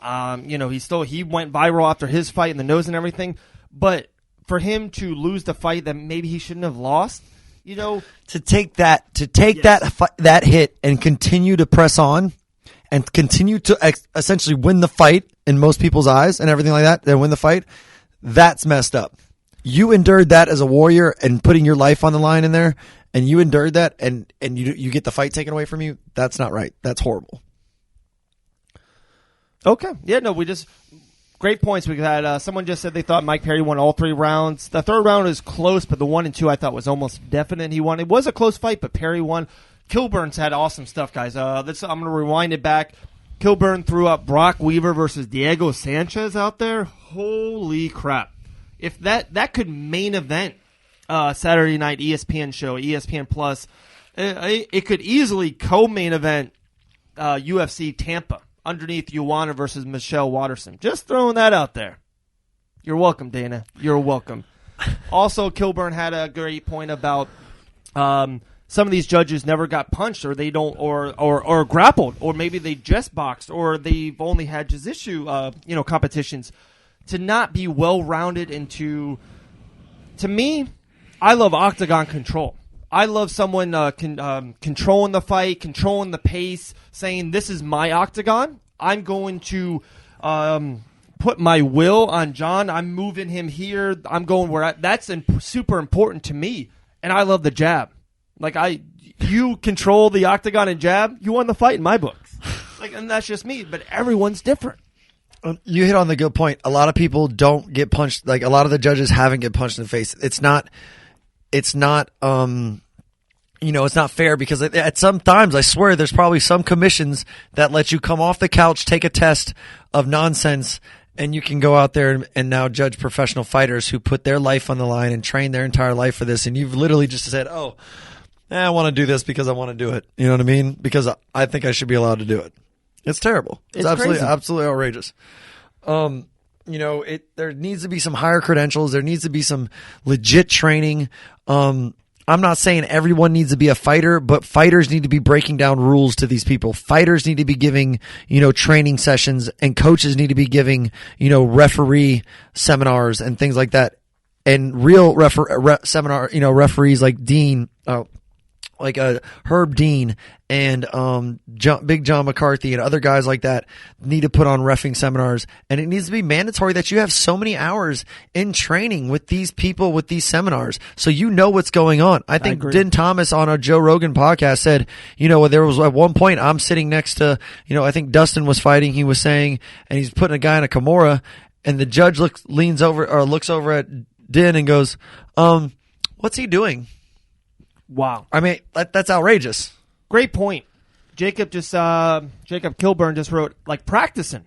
He went viral after his fight in the nose and everything. But for him to lose the fight that maybe he shouldn't have lost, to take that hit and continue to press on and continue to essentially win the fight in most people's eyes and everything like that, then win the fight, that's messed up. You endured that as a warrior and putting your life on the line in there, and you endured that, and you get the fight taken away from you. That's not right. That's horrible. Okay. Yeah, no, great points. We had someone just said they thought Mike Perry won all 3 rounds. The third round is close, but the 1 and 2 I thought was almost definite he won. It was a close fight, but Perry won. Kilburn's had awesome stuff, guys. I'm going to rewind it back. Kilburn threw up Brok Weaver versus Diego Sanchez out there. Holy crap. If that could main event Saturday night ESPN show, ESPN Plus, it could easily co-main event UFC Tampa underneath Joanna versus Michelle Watterson. Just throwing that out there. You're welcome, Dana. You're welcome. Also, Kilburn had a great point about some of these judges never got punched, or they don't, or grappled, or maybe they just boxed, or they've only had jiu-jitsu, competitions. To not be well-rounded into, to me, I love octagon control. I love someone controlling the fight, controlling the pace, saying, this is my octagon. I'm going to put my will on John. I'm moving him here. I'm going where that's super important to me. And I love the jab. Like, you control the octagon and jab, you won the fight in my books. And that's just me. But everyone's different. You hit on the good point. A lot of people don't get punched. Like, a lot of the judges haven't get punched in the face. It's not fair, because at some times, I swear, there's probably some commissions that let you come off the couch, take a test of nonsense, and you can go out there and now judge professional fighters who put their life on the line and train their entire life for this. And you've literally just said, I want to do this because I want to do it. You know what I mean? Because I think I should be allowed to do it. It's terrible. It's absolutely outrageous. There needs to be some higher credentials. There needs to be some legit training. I'm not saying everyone needs to be a fighter, but fighters need to be breaking down rules to these people. Fighters need to be giving, training sessions, and coaches need to be giving, referee seminars and things like that. And real referees like Dean, Herb Dean and Big John McCarthy and other guys like that need to put on reffing seminars. And it needs to be mandatory that you have so many hours in training with these people, with these seminars, so you know what's going on. I think Din Thomas on a Joe Rogan podcast said, there was at one point I'm sitting next to, I think Dustin was fighting, he was saying, and he's putting a guy in a Kimura, and the judge looks over at Din and goes, what's he doing? Wow. I mean, that's outrageous. Great point. Jacob Kilburn just wrote, practicing.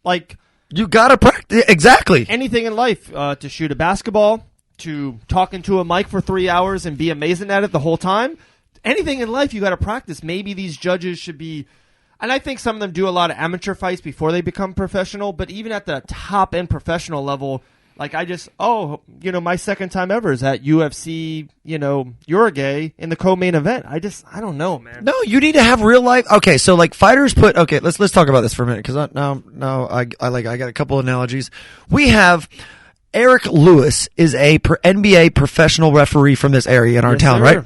You gotta practice. Exactly. Anything in life, to shoot a basketball, to talk into a mic for 3 hours and be amazing at it the whole time. Anything in life, you gotta practice. Maybe these judges should be, And I think some of them do a lot of amateur fights before they become professional, but even at the top end professional level, like my second time ever is at UFC, Uruguay in the co-main event. I don't know, man. No, you need to have real life. Okay, so like fighters let's talk about this for a minute because now I got a couple analogies. We have Erik Lewis is a NBA professional referee from this area in our town, sir. right?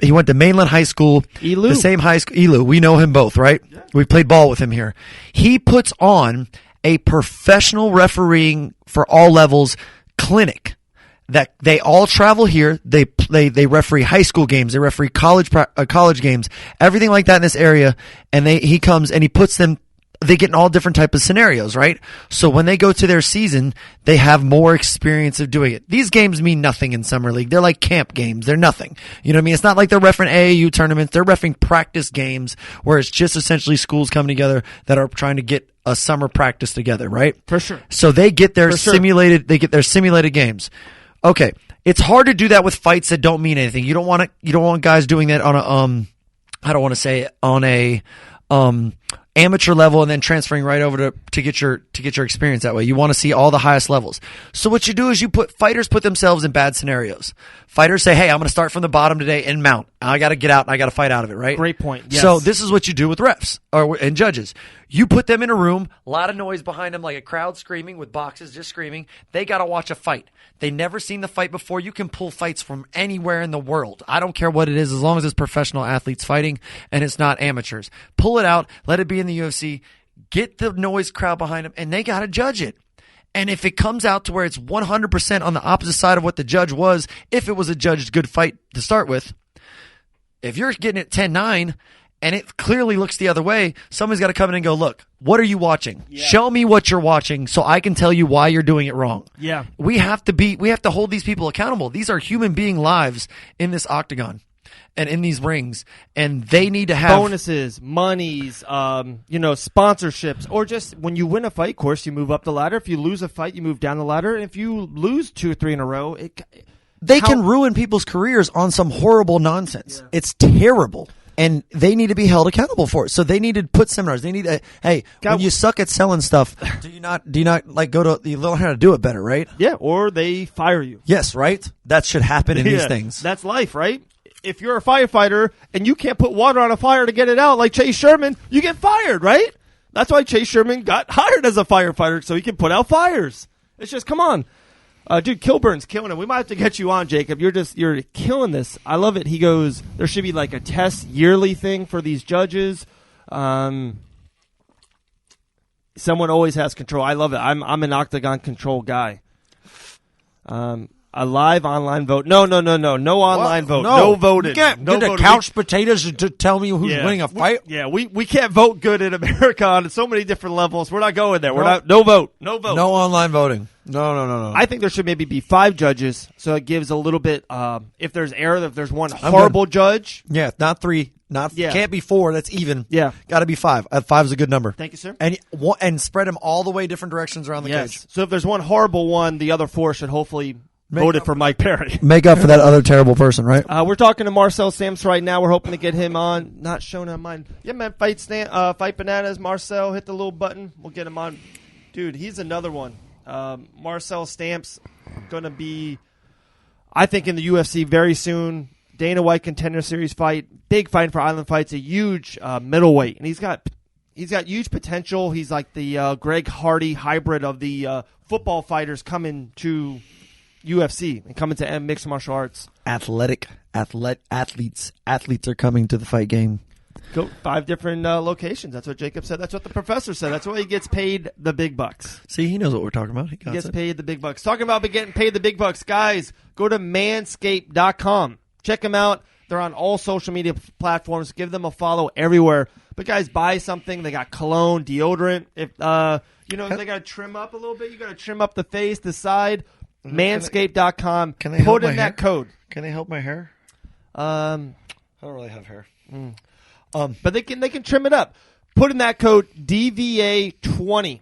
He went to Mainland High School, Elu. the same high school. Elu, we know him both, right? Yeah. We played ball with him here. He puts on a professional refereeing for all levels clinic that they all travel here. They referee high school games, they referee college games, everything like that in this area. And he comes and he puts them. They get in all different type of scenarios, right? So when they go to their season, they have more experience of doing it. These games mean nothing in summer league. They're like camp games. They're nothing. You know what I mean? It's not like they're refereeing AAU tournaments. They're refereeing practice games where it's just essentially schools coming together that are trying to get a summer practice together, right? For sure. So they get their simulated games. Okay. It's hard to do that with fights that don't mean anything. You don't want guys doing that on a amateur level and then transferring right over to get your experience that way. You want to see all the highest levels. So what you do is fighters put themselves in bad scenarios. Fighters say, hey, I'm going to start from the bottom today and mount. I got to get out and I got to fight out of it, right? Great point. Yes. So this is what you do with refs and judges. You put them in a room, a lot of noise behind them, like a crowd screaming with boxes just screaming. They got to watch a fight. They never seen the fight before. You can pull fights from anywhere in the world. I don't care what it is, as long as it's professional athletes fighting and it's not amateurs. Pull it out. Let it be in the UFC. Get the noise crowd behind them, and they got to judge it. And if it comes out to where it's 100% on the opposite side of what the judge was, if it was a judged good fight to start with, if you're getting it 10-9 and it clearly looks the other way, somebody's got to come in and go, look, what are you watching? Yeah. Show me what you're watching so I can tell you why you're doing it wrong. Yeah. We have to hold these people accountable. These are human being lives in this octagon and in these rings, and they need to have bonuses, monies, sponsorships, or just when you win a fight, of course, you move up the ladder. If you lose a fight, you move down the ladder. And if you lose 2 or 3 in a row, they can ruin people's careers on some horrible nonsense. Yeah. It's terrible. And they need to be held accountable for it. So they need to put seminars. They need to, when you suck at selling stuff, do you not like you learn how to do it better, right? Yeah, or they fire you. Yes, right? That should happen in these things. That's life, right? If you're a firefighter and you can't put water on a fire to get it out like Chase Sherman, you get fired, right? That's why Chase Sherman got hired as a firefighter, so he can put out fires. It's just, come on. Dude, Kilburn's killing it. We might have to get you on, Jacob. You're killing this. I love it. He goes, there should be like a test yearly thing for these judges. Someone always has control. I love it. I'm an octagon control guy. A live online vote. No online vote. No voting. You can't no get the couch potatoes to tell me who's winning a fight. We can't vote good in America on so many different levels. We're not going there. No vote. No online voting. No. I think there should maybe be 5 judges, so it gives a little bit. If there's error, if there's one horrible judge. Yeah, not 3. Can't be 4. That's even. Yeah, got to be 5. 5 is a good number. Thank you, sir. And spread them all the way different directions around the cage. So if there's one horrible one, the other 4 should hopefully voted for Mike Perry. Make up for that other terrible person, right? We're talking to Marcel Stamps right now. We're hoping to get him on. Not showing on mine. Yeah, man. Fight Bananas. Marcel, hit the little button. We'll get him on. Dude, he's another one. Marcel Stamps going to be, I think, in the UFC very soon. Dana White Contender Series fight. Big fight for Island Fights. A huge middleweight. And he's got huge potential. He's like the Greg Hardy hybrid of the football fighters coming to UFC and coming to mixed martial arts. Athletes are coming to the fight game. Go 5 different locations. That's what Jacob said. That's what the professor said. That's why he gets paid the big bucks. See, he knows what we're talking about. He gets paid the big bucks. Talking about getting paid the big bucks, guys, go to manscaped.com. Check them out. They're on all social media platforms. Give them a follow everywhere. But guys, buy something. They got cologne, deodorant. If they got to trim up a little bit. You got to trim up the face, the side. Manscaped.com. Can they put in that code? Can they help my hair? I don't really have hair. But they can trim it up. Put in that code DVA20.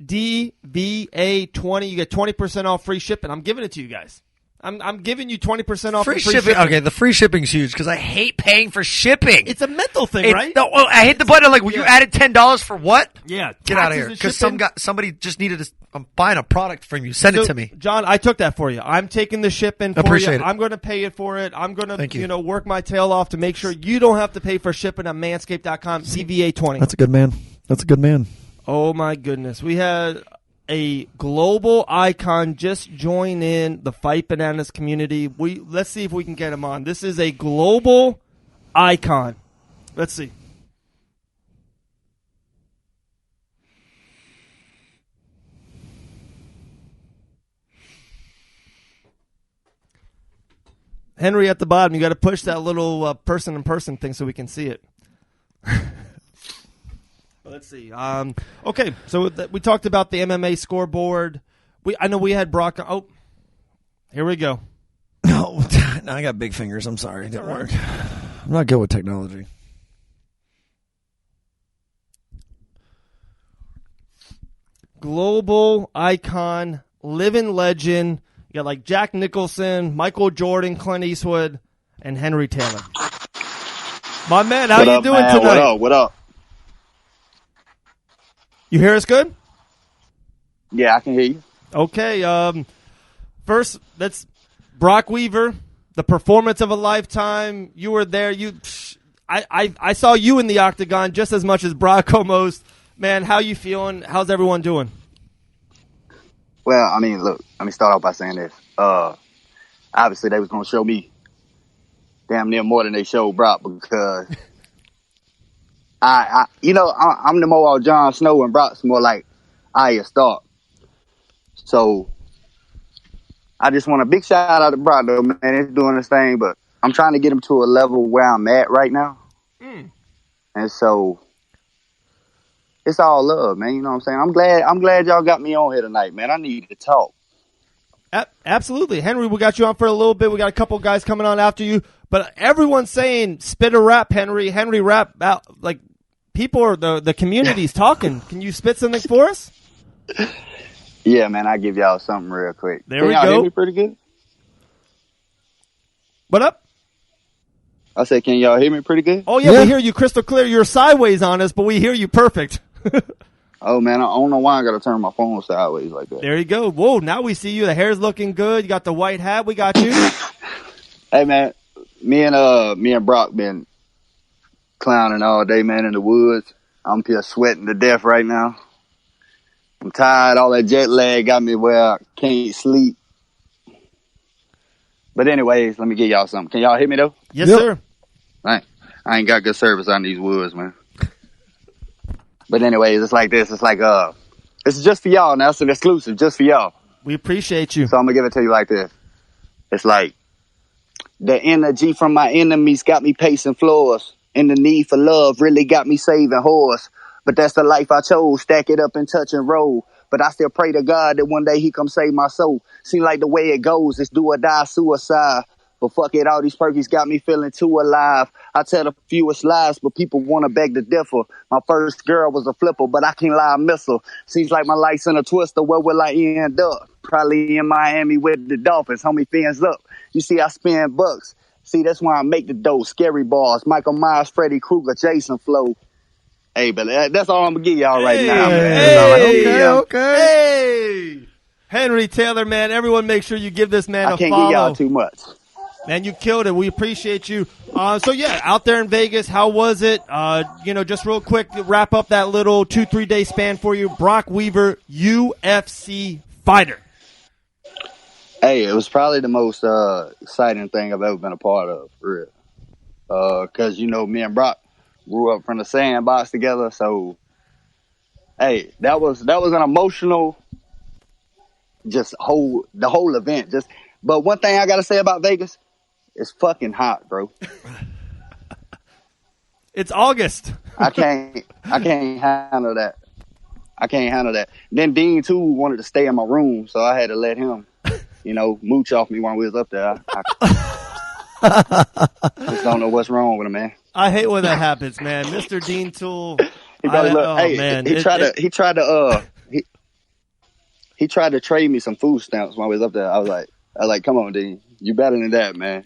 DVA20. You get 20% off free shipping. I'm giving it to you guys. I'm giving you 20% off Free shipping. Okay, the free shipping's huge because I hate paying for shipping. It's a mental thing, right? No, I hit the button. I'm like, well, you added $10 for what? Yeah, Get out of here. Because somebody just needed to. I'm buying a product from you. Send it to me, John. I took that for you. I'm taking the shipping for Appreciate you. it. I'm going to pay it for it. I'm going Thank you. to work my tail off to make sure you don't have to pay for shipping on Manscaped.com. CVA20. That's a good man. That's a good man. Oh my goodness, we had a global icon just join in the Fight Bananas community. Let's see if we can get him on. This is a global icon. Let's see. Henry at the bottom, you got to push that little person-in-person thing so we can see it. Let's see. Okay, so we talked about the MMA scoreboard. I know we had Brock. Oh, here we go. No, I got big fingers. I'm sorry. It didn't work. I'm not good with technology. Global icon, living legend. You got like Jack Nicholson, Michael Jordan, Clint Eastwood, and Henry Taylor. My man, how you doing tonight? What up? You hear us good? Yeah, I can hear you. Okay. First, that's Brok Weaver, the performance of a lifetime. You were there. I saw you in the octagon just as much as Brock almost. Man, how you feeling? How's everyone doing? Well, I mean, look, let me start off by saying this. Obviously, they was going to show me damn near more than they showed Brock because I'm the more Jon Snow and Brock's more like Arya Stark. So I just want a big shout out to Brock, though, man. He's doing his thing, but I'm trying to get him to a level where I'm at right now. And so it's all love, man. You know what I'm saying? I'm glad y'all got me on here tonight, man. I need to talk. Absolutely. Henry, we got you on for a little bit. We got a couple guys coming on after you. But everyone's saying spit a rap, Henry. Henry rap out. Like, people are, the community's talking. Can you spit something for us? Yeah, man. I'll give y'all something real quick. There we y'all go. Hear me pretty good? What up? I said, can y'all hear me pretty good? Oh, yeah, we hear you crystal clear. You're sideways on us, but we hear you perfect. Oh, man, I don't know why I got to turn my phone sideways like that. There you go. Whoa, now we see you. The hair's looking good. You got the white hat. We got you. Hey, man, me and Brock been clowning all day, man, in the woods. I'm just sweating to death right now. I'm tired. All that jet lag got me where I can't sleep. But anyways, let me get y'all something. Can y'all hear me, though? Yes, sir. I ain't got good service on these woods, man. But anyways, it's like this. It's like, it's just for y'all now. It's an exclusive just for y'all. We appreciate you. So I'm going to give it to you like this. It's like, the energy from my enemies got me pacing floors. And the need for love really got me saving whores. But that's the life I chose. Stack it up and touch and roll. But I still pray to God that one day he come save my soul. Seem like the way it goes, it's do or die suicide. But fuck it, all these perkies got me feeling too alive. I tell the fewest lies, but people want to beg to differ. My first girl was a flipper, but I can't lie, I miss her. Seems like my life's in a twister, where will I end up? Probably in Miami with the Dolphins, homie, fans up. You see, I spend bucks. See, that's why I make the dough. Scary bars, Michael Myers, Freddy Krueger, Jason Flow. Hey, but that's all I'm going to give y'all right now, man. Okay. Hey, Henry Taylor, man. Everyone make sure you give this man a follow. I can't give y'all too much. Man, you killed it. We appreciate you. So, yeah, out there in Vegas, how was it? Just real quick, to wrap up that little 2-3 day span for you. Brok Weaver, UFC fighter. Hey, it was probably the most exciting thing I've ever been a part of, for real. Because, me and Brock grew up from the sandbox together. So, hey, that was an emotional, the whole event. But one thing I got to say about Vegas, it's fucking hot, bro. It's August. I can't handle that. I can't handle that. Then Dean too wanted to stay in my room, so I had to let him, mooch off me when we was up there. I just don't know what's wrong with him, man. I hate when that happens, man. Mr. Dean Tool. He tried to trade me some food stamps when we was up there. I was like, I was like, come on, Dean. You better than that, man.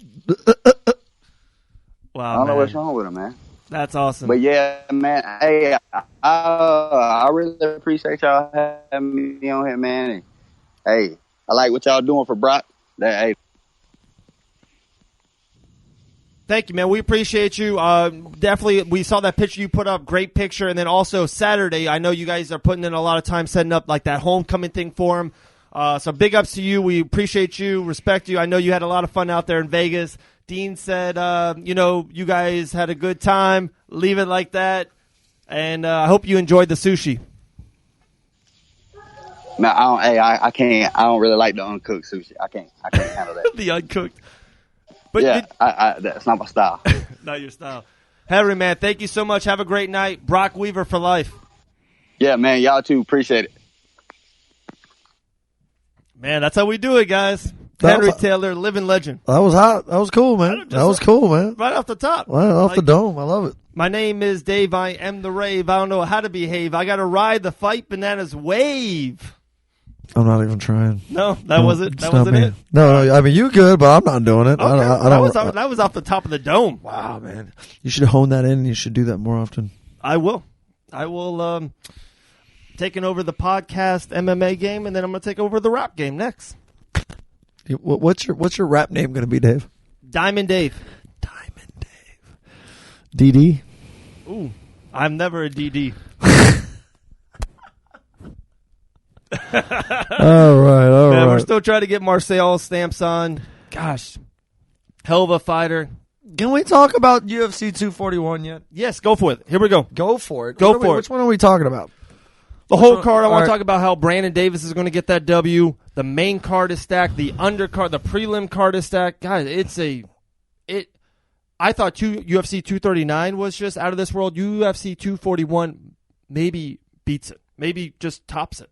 Wow, I don't know man. what's wrong with him, man. That's awesome. But yeah, man. Hey, I really appreciate y'all having me on here, man. And, hey, I like what y'all doing for Brok. Hey. Thank you, man. We appreciate you. Definitely, we saw that picture you put up. Great picture. And then also Saturday, I know you guys are putting in a lot of time setting up like that homecoming thing for him. So big ups to you. We appreciate you, respect you. I know you had a lot of fun out there in Vegas. Dean said, you guys had a good time. Leave it like that. And I hope you enjoyed the sushi. No, I can't. I don't really like the uncooked sushi. I can't handle that. The uncooked. But yeah, that's not my style. Not your style. Henry, man, thank you so much. Have a great night. Brok Weaver for life. Yeah, man, y'all too. Appreciate it. Man, that's how we do it, guys. Henry Taylor, living legend. That was hot. That was cool, man. That was cool, man. Right off the top. Right off the dome. I love it. My name is Dave. I am the rave. I don't know how to behave. I got to ride the Fight Bananas wave. I'm not even trying. No, that wasn't it. No, I mean, you good, but I'm not doing it. Okay. That was off the top of the dome. Wow, man. You should hone that in. You should do that more often. I will. Taking over the podcast MMA game, and then I'm going to take over the rap game next. What's your rap name going to be, Dave? Diamond Dave. Diamond Dave. DD? Ooh, I'm never a DD. All right. Man, we're still trying to get Marcel Stamps on. Gosh, hell of a fighter. Can we talk about UFC 241 yet? Yes, go for it. Here we go. Go for it. Which one are we talking about? The whole card. I want to talk about how Brandon Davis is going to get that W. The main card is stacked. The undercard, the prelim card is stacked. Guys, I thought UFC 239 was just out of this world. UFC 241 maybe beats it. Maybe just tops it.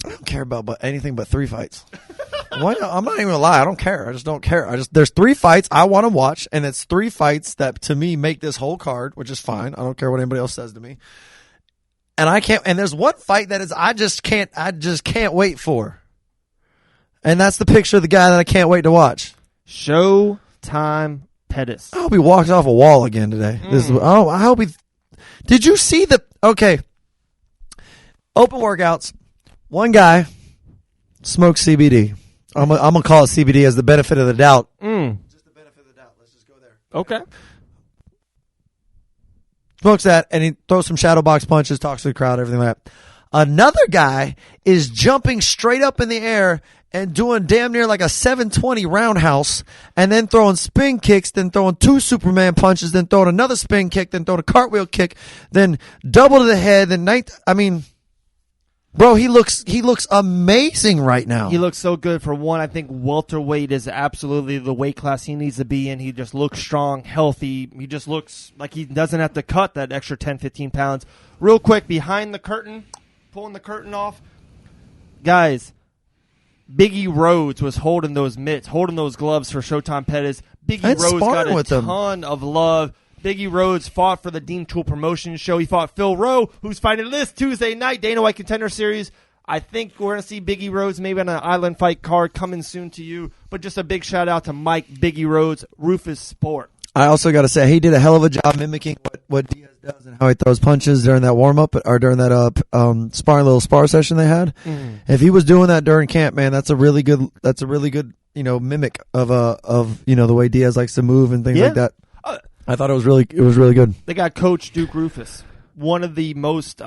I don't care about anything but 3 fights. I'm not even gonna lie. I don't care. I just don't care. There's 3 fights I want to watch, and it's 3 fights that to me make this whole card, which is fine. I don't care what anybody else says to me. And I can't. And there's one fight that is I just can't wait for. And that's the picture of the guy that I can't wait to watch. Showtime Pettis. I hope he walked off a wall again today. I hope he. Did you see open workouts? One guy smokes CBD. I'm gonna call it CBD as the benefit of the doubt. Just the benefit of the doubt. Let's just go there. Okay. Smokes that, and he throws some shadow box punches, talks to the crowd, everything like that. Another guy is jumping straight up in the air and doing damn near like a 720 roundhouse, and then throwing spin kicks, then throwing 2 Superman punches, then throwing another spin kick, then throwing a cartwheel kick, then double to the head, then bro, he looks amazing right now. He looks so good. For one, I think welterweight is absolutely the weight class he needs to be in. He just looks strong, healthy. He just looks like he doesn't have to cut that extra 10, 15 pounds. Real quick, behind the curtain, pulling the curtain off. Guys, Biggie Rhodes was holding those mitts, holding those gloves for Showtime Pettis. Biggie Rhodes got a ton of love. Biggie Rhodes fought for the Dean Tool Promotions show. He fought Phil Rowe, who's fighting this Tuesday night, Dana White Contender Series. I think we're going to see Biggie Rhodes maybe on an Island Fight card coming soon to you. But just a big shout out to Mike Biggie Rhodes, Rufus Sport. I also got to say, he did a hell of a job mimicking what Diaz does and how he throws punches during that warm-up or during that little spar session they had. If he was doing that during camp, man, that's a really good mimic of the way Diaz likes to move and things like that. I thought it was really good. They got Coach Duke Rufus, one of the most.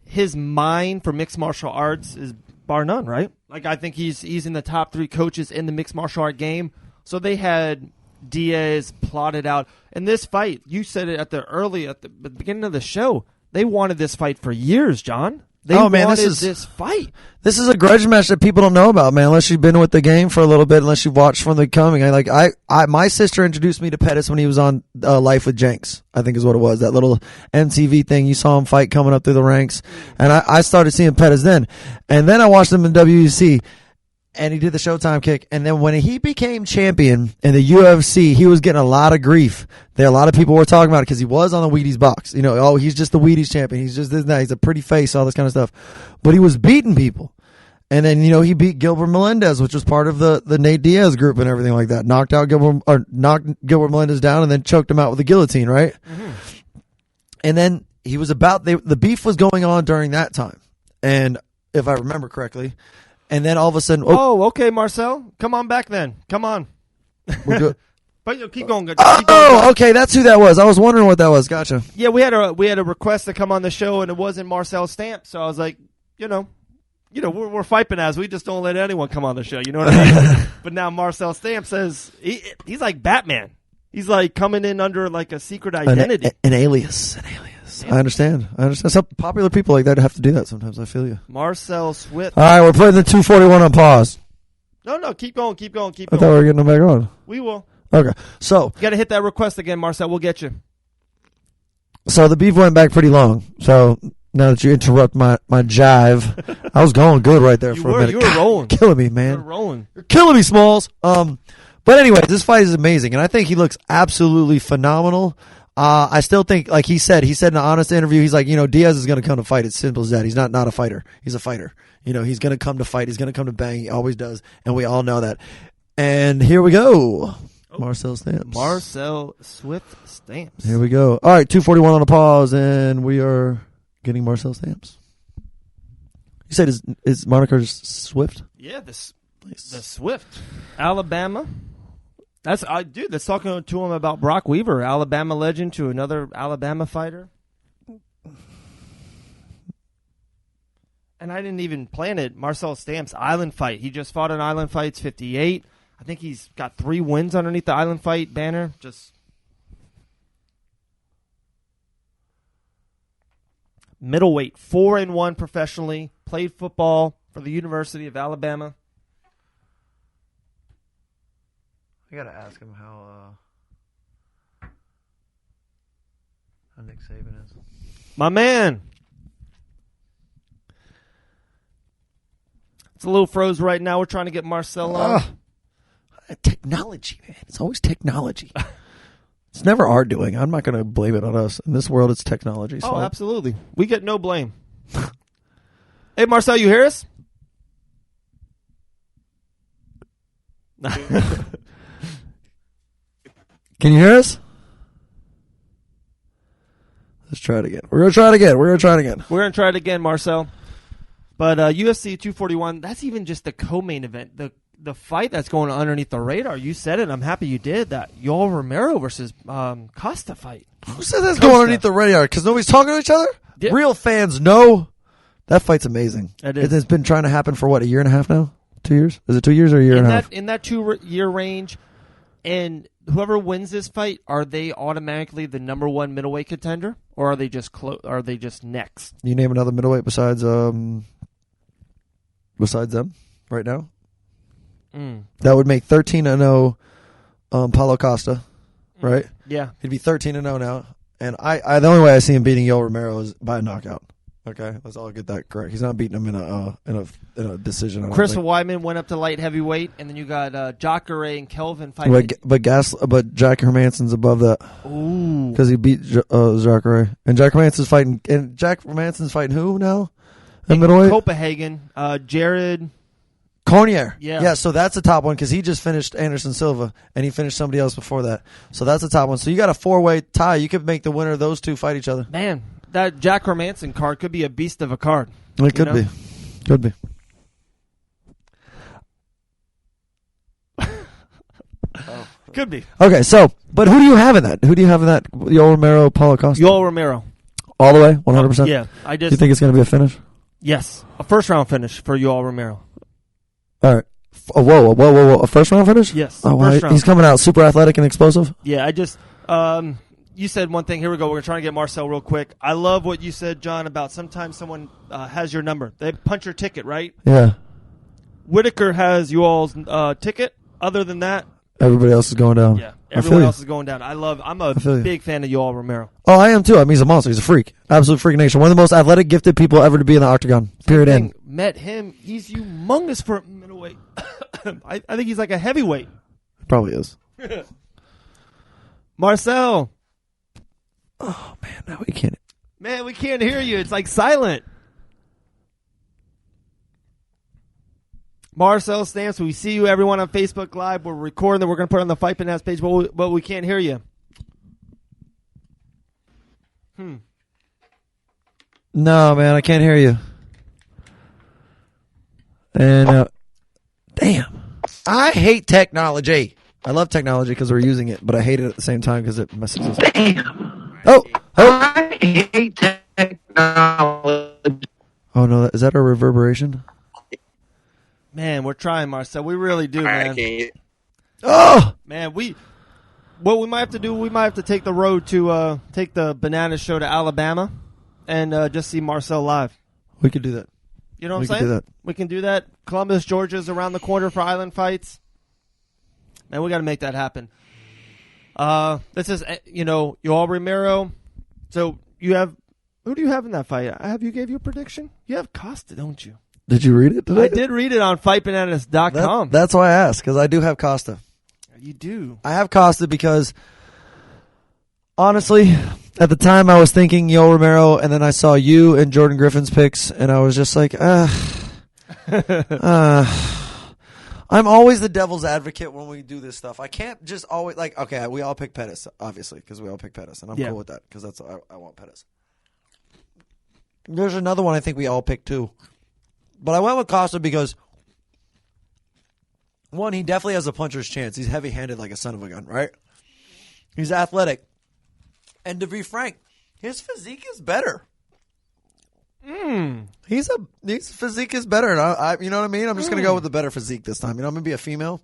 His mind for mixed martial arts is bar none, right? Like I think he's in the top 3 coaches in the mixed martial art game. So they had Diaz plotted out, and this fight. You said it at the beginning of the show. They wanted this fight for years, John. This fight. This is a grudge match that people don't know about, man. Unless you've been with the game for a little bit, unless you've watched from the coming. My sister introduced me to Pettis when he was on Life with Jenks, I think is what it was. That little MTV thing. You saw him fight coming up through the ranks, and I started seeing Pettis then, and then I watched him in WWC. And he did the Showtime kick. And then when he became champion in the UFC, he was getting a lot of grief. A lot of people were talking about it because he was on the Wheaties box. He's just the Wheaties champion. He's just this and that. He's a pretty face, all this kind of stuff. But he was beating people. And then, he beat Gilbert Melendez, which was part of the Nate Diaz group and everything like that. Knocked Gilbert Melendez down and then choked him out with a guillotine, right? Mm-hmm. And then he was the beef was going on during that time. And if I remember correctly. And then all of a sudden. Okay, Marcel. Come on back then. Come on. We're good. But keep going. Okay. That's who that was. I was wondering what that was. Gotcha. Yeah, we had a request to come on the show, and it wasn't Marcel Stamps. So I was like, we're fighting as we just don't let anyone come on the show. You know what I mean? But now Marcel Stamps says he's like Batman. He's like coming in under like a secret identity, an alias. Yeah. I understand. Some popular people like that have to do that sometimes. I feel you. Marcel Swift. All right, we're putting the 241 on pause. No, keep going. I thought we were getting them back on. We will. Okay, so you got to hit that request again, Marcel. We'll get you. So the beef went back pretty long. So now that you interrupt my jive, I was going good right there for a minute. You were rolling. Killing me, man. You were rolling. You're killing me, Smalls. But anyway, this fight is amazing, and I think he looks absolutely phenomenal. I still think, like he said in an honest interview, he's like, Diaz is going to come to fight. It's simple as that. He's not a fighter. He's a fighter. He's going to come to fight. He's going to come to bang. He always does, and we all know that. And here we go. Marcel Stamps. Marcel Swift Stamps. Here we go. All right, 241 on a pause, and we are getting Marcel Stamps. You said his moniker is Swift? Yeah, the Swift. Alabama. That's talking to him about Brok Weaver, Alabama legend, to another Alabama fighter. And I didn't even plan it. Marcel Stamps, Island Fight. He just fought an Island Fights 58. I think he's got 3 wins underneath the Island Fight banner. Just middleweight, 4-1 professionally. Played football for the University of Alabama. I gotta ask him how Nick Saban is. My man. It's a little froze right now. We're trying to get Marcel on. Technology, man. It's always technology. It's never our doing. I'm not going to blame it on us. In this world, it's technology. So absolutely. We get no blame. Hey, Marcel, you hear us? Can you hear us? Let's try it again. We're going to try it again, Marcel. But UFC 241, that's even just the co-main event. The fight that's going underneath the radar. You said it. I'm happy you did. That Yoel Romero versus Costa fight. Who says that's going underneath the radar? Because nobody's talking to each other? Yeah. Real fans know that fight's amazing. It is. It's been trying to happen for, a year and a half now? 2 years? Is it 2 years or a year and a half? In that 2-year range. And whoever wins this fight, are they automatically the number 1 middleweight contender? Or are they just Are they just next? You name another middleweight besides them right now? That would make 13-0 Paulo Costa, right? Yeah. He'd be 13-0 now. And I the only way I see him beating Yoel Romero is by a knockout. Okay, let's all get that correct. He's not beating him in a decision. Chris Weidman went up to light heavyweight, and then you got Jacare and Kelvin fighting. But Jack Hermansson's above that. Ooh, because he beat Jacare, and Jack Hermansson's fighting. And Jack Hermansson's fighting who now? In middleweight, Copenhagen. Jared Cornier. Yeah. So that's the top one because he just finished Anderson Silva, and he finished somebody else before that. So that's the top one. So you got a 4-way tie. You could make the winner of those two fight each other. Man, that Jack Hermansson card could be a beast of a card. It could be. Could be. Could be. Okay, so, but who do you have in that? Yoel Romero, Paulo Costa? Yoel Romero. All the way? 100%? Yeah. Do you think it's going to be a finish? Yes. A first-round finish for Yoel Romero. All right. Whoa. A first-round finish? Yes. Oh, wow. He's coming out super athletic and explosive? Yeah, you said one thing. Here we go. We're trying to get Marcel real quick. I love what you said, John, about sometimes someone has your number. They punch your ticket, right? Yeah. Whitaker has Yoel's ticket. Other than that, everybody else is going down. Yeah, everyone else is going down. I'm a big fan of Yoel Romero. Oh, I am too. I mean, he's a monster. He's a freak. Absolute freak nation. One of the most athletic, gifted people ever to be in the octagon. Period. End. Met him. He's humongous for a middleweight. I think he's like a heavyweight. Probably is. Marcel. Oh, man. Now we can't. Man, we can't hear you. It's like silent. Marcel Stamps, we see you, everyone, on Facebook Live. We're recording that. We're going to put it on the Fight Bananas page, but we can't hear you. No, man, I can't hear you. And, damn. I hate technology. I love technology because we're using it, but I hate it at the same time because it messes us up. Damn. Oh. I hate technology. Oh, no, is that a reverberation? Man, we're trying, Marcel. We really do, man. Oh! Man, what we might have to do, we might have to take the road to take the Banana Show to Alabama and just see Marcel live. We could do that. You know what I'm We saying? can do that. We can do that. Columbus, Georgia's around the corner for Island Fights. Man, we got to make that happen. This is, Yoel Romero. So you have, who do you have in that fight? You gave you a prediction? You have Costa, don't you? Did you read it today? I did read it on FightBananas.com. That's why I asked, because I do have Costa. You do. I have Costa because, honestly, at the time I was thinking Yoel Romero, and then I saw you and Jordan Griffin's picks, and I was just like, I'm always the devil's advocate when we do this stuff. I can't just always, okay, we all pick Pettis, obviously, because we all pick Pettis, and I'm cool with that, because I want Pettis. There's another one I think we all picked, too. But I went with Costa because, one, he definitely has a puncher's chance. He's heavy-handed like a son of a gun, right? He's athletic. And to be frank, his physique is better. His physique is better. And I you know what I mean? I'm just going to go with the better physique this time. I'm going to be a female.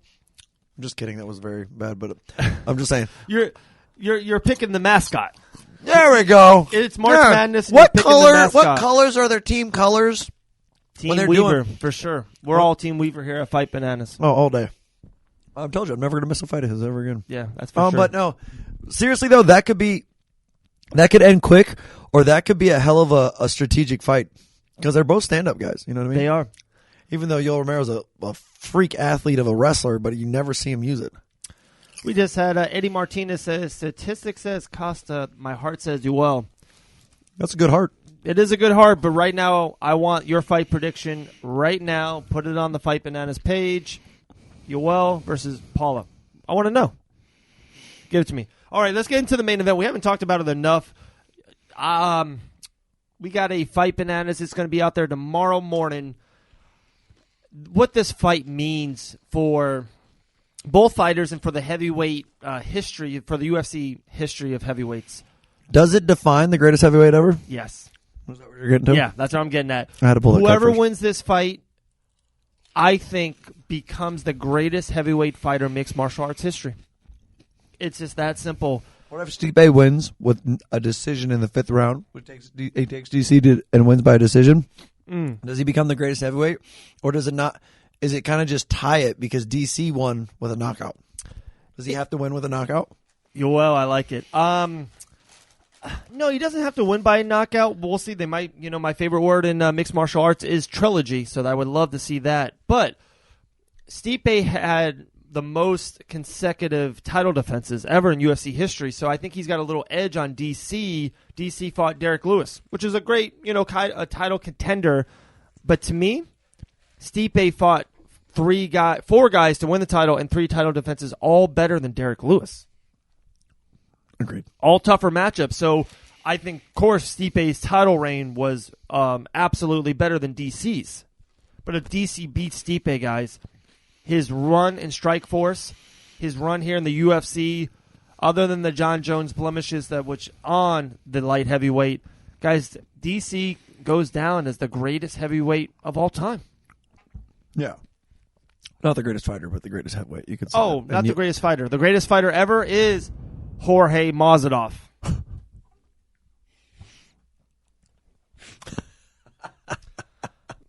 I'm just kidding. That was very bad, but I'm just saying. You're picking the mascot. There we go. It's March Madness. And What colors are their team colors? Team Weaver, for sure. We're all Team Weaver here at Fight Bananas. Oh, all day. I told you, I'm never going to miss a fight of his ever again. Yeah, that's for sure. But no, seriously though, that could end quick, or that could be a hell of a strategic fight because they're both stand-up guys. You know what I mean? They are. Even though Yoel Romero's a freak athlete of a wrestler, but you never see him use it. We just had Eddie Martinez says, statistics says Costa, my heart says Yoel. That's a good heart. It is a good heart, but right now I want your fight prediction right now. Put it on the Fight Bananas page. Yoel versus Paula. I want to know. Give it to me. All right, let's get into the main event. We haven't talked about it enough. We got a Fight Bananas. It's going to be out there tomorrow morning. What this fight means for both fighters and for the heavyweight history, for the UFC history of heavyweights. Does it define the greatest heavyweight ever? Yes. Was that what you're getting to? Yeah, that's what I'm getting at. I had to pull that Whoever card first. wins this fight, I think, becomes the greatest heavyweight fighter in mixed martial arts history. It's just that simple. What if Stipe wins with a decision in the 5th round? He takes DC and wins by a decision. Does he become the greatest heavyweight? Or does it not? Is it kind of just tie it because DC won with a knockout? Does he have to win with a knockout? Well, I like it. No, he doesn't have to win by a knockout. We'll see. They might, my favorite word in mixed martial arts is trilogy, so I would love to see that. But Stipe had the most consecutive title defenses ever in UFC history, so I think he's got a little edge on DC. DC fought Erik Lewis, which is a great, a title contender. But to me, Stipe fought 4 guys to win the title and 3 title defenses, all better than Erik Lewis. Agreed. All tougher matchups. So I think, of course, Stipe's title reign was absolutely better than DC's. But if DC beats Stipe, guys, his run in Strike Force, his run here in the UFC, other than the John Jones blemishes which on the light heavyweight, guys, DC goes down as the greatest heavyweight of all time. Yeah. Not the greatest fighter, but the greatest heavyweight. You could say. Oh, not the greatest fighter. The greatest fighter ever is Jorge Masvidal.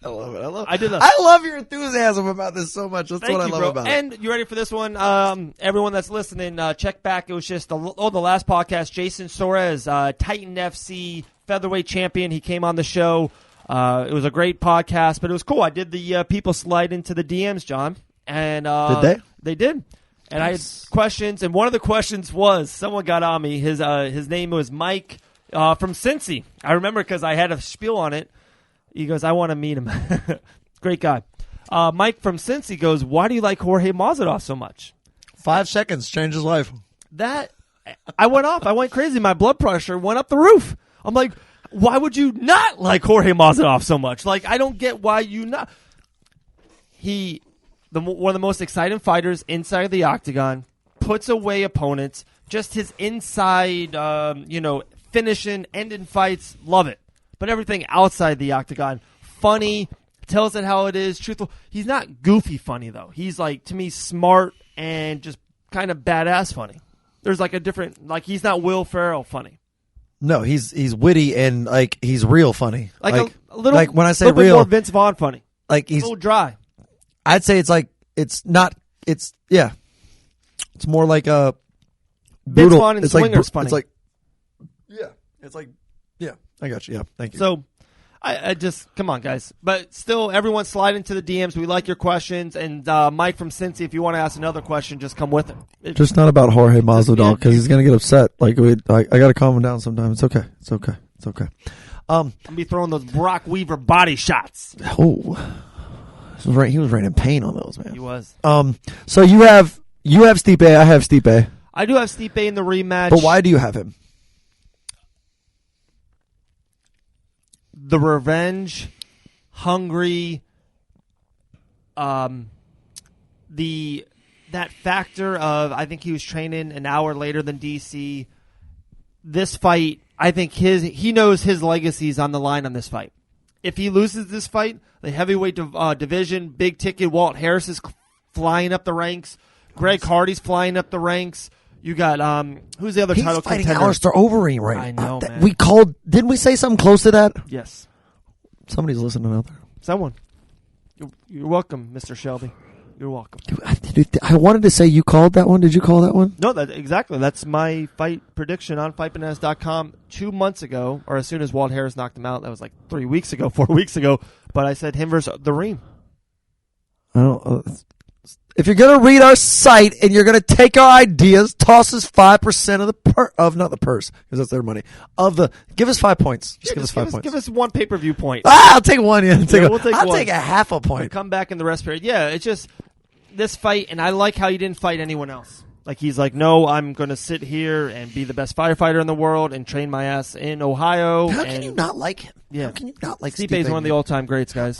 I love it. I love your enthusiasm about this so much. That's what I love about it. And you ready for this one? Everyone that's listening, check back. It was just the last podcast. Jason Suarez, Titan FC featherweight champion. He came on the show. It was a great podcast, but it was cool. I did the people slide into the DMs, John. And did they? They did. And I had questions, and one of the questions was, someone got on me. His name was Mike from Cincy. I remember because I had a spiel on it. He goes, I want to meet him. Great guy. Mike from Cincy goes, why do you like Jorge Masvidal so much? 5 seconds changed his life. I went off. I went crazy. My blood pressure went up the roof. I'm like, why would you not like Jorge Masvidal so much? Like, I don't get why you not. One of the most exciting fighters inside of the octagon, puts away opponents. Just his inside, finishing, ending fights, love it. But everything outside the octagon, funny, tells it how it is, truthful. He's not goofy funny, though. He's, like, to me, smart and just kind of badass funny. There's, like, a different, like, he's not Will Ferrell funny. No, he's witty and, like, he's real funny. Like a little, like when I say little real, bit more Vince Vaughn funny. Like, he's a little dry. I'd say it's like, it's more like a Vince brutal. Vaughn and it's Swingers like, funny. I got you. Yeah, thank you. So, I just, come on, guys. But still, everyone slide into the DMs. We like your questions. And Mike from Cincy, if you want to ask another question, just come with it. Just not about Jorge Masvidal because he's gonna get upset. Like I gotta calm him down sometimes. It's okay. I'm gonna be throwing those Brok Weaver body shots. Oh, he was right in pain on those, man. He was. So you have Stipe. I have Stipe. I do have Stipe in the rematch. But why do you have him? The revenge, hungry, that factor of I think he was training an hour later than DC. This fight, I think he knows his legacy is on the line on this fight. If he loses this fight, the heavyweight division, big ticket, Walt Harris is flying up the ranks. Greg Hardy's flying up the ranks. You got who's the other title contender? He's fighting Alistair Overeem right I know, man. We called. Didn't we say something close to that? Yes. Somebody's listening out there. Someone. You're welcome, Mr. Shelby. You're welcome. I wanted to say you called that one. Did you call that one? No, exactly. That's my fight prediction on FightBananas.com 2 months ago, or as soon as Walt Harris knocked him out. That was like 3 weeks ago, 4 weeks ago. But I said him versus the Reem. I don't. If you're gonna read our site and you're gonna take our ideas, toss us 5% of the not the purse because that's their money. Give us 5 points. Just give us 5 points. Give us one pay-per-view point. I'll take one. Yeah, I'll take a half a point. Come back in the rest period. Yeah, it's just this fight, and I like how he didn't fight anyone else. Like he's like, no, I'm gonna sit here and be the best firefighter in the world and train my ass in Ohio. How can you not like him? Yeah, how can you not like Stipe? Stipe Is one of the all-time greats, guys.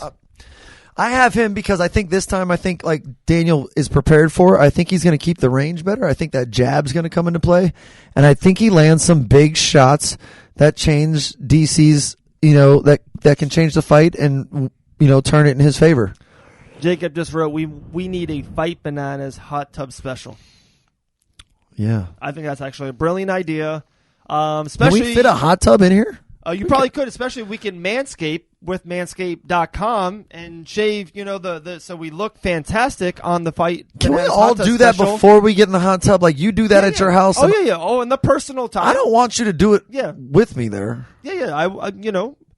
I have him because I think this time like Daniel is prepared for. I think he's going to keep the range better. I think that jab's going to come into play, and I think he lands some big shots that change DC's. That can change the fight and turn it in his favor. Jacob just wrote, we need a Fight Bananas hot tub special. Yeah, I think that's actually a brilliant idea. Especially, can we fit a hot tub in here? You probably could, especially if we can manscape with manscaped.com and shave, so we look fantastic on the fight. Can we all do that before we get in the hot tub? Like you do that at your house? Oh, yeah. Oh, in the personal time. I don't want you to do it with me there. Yeah.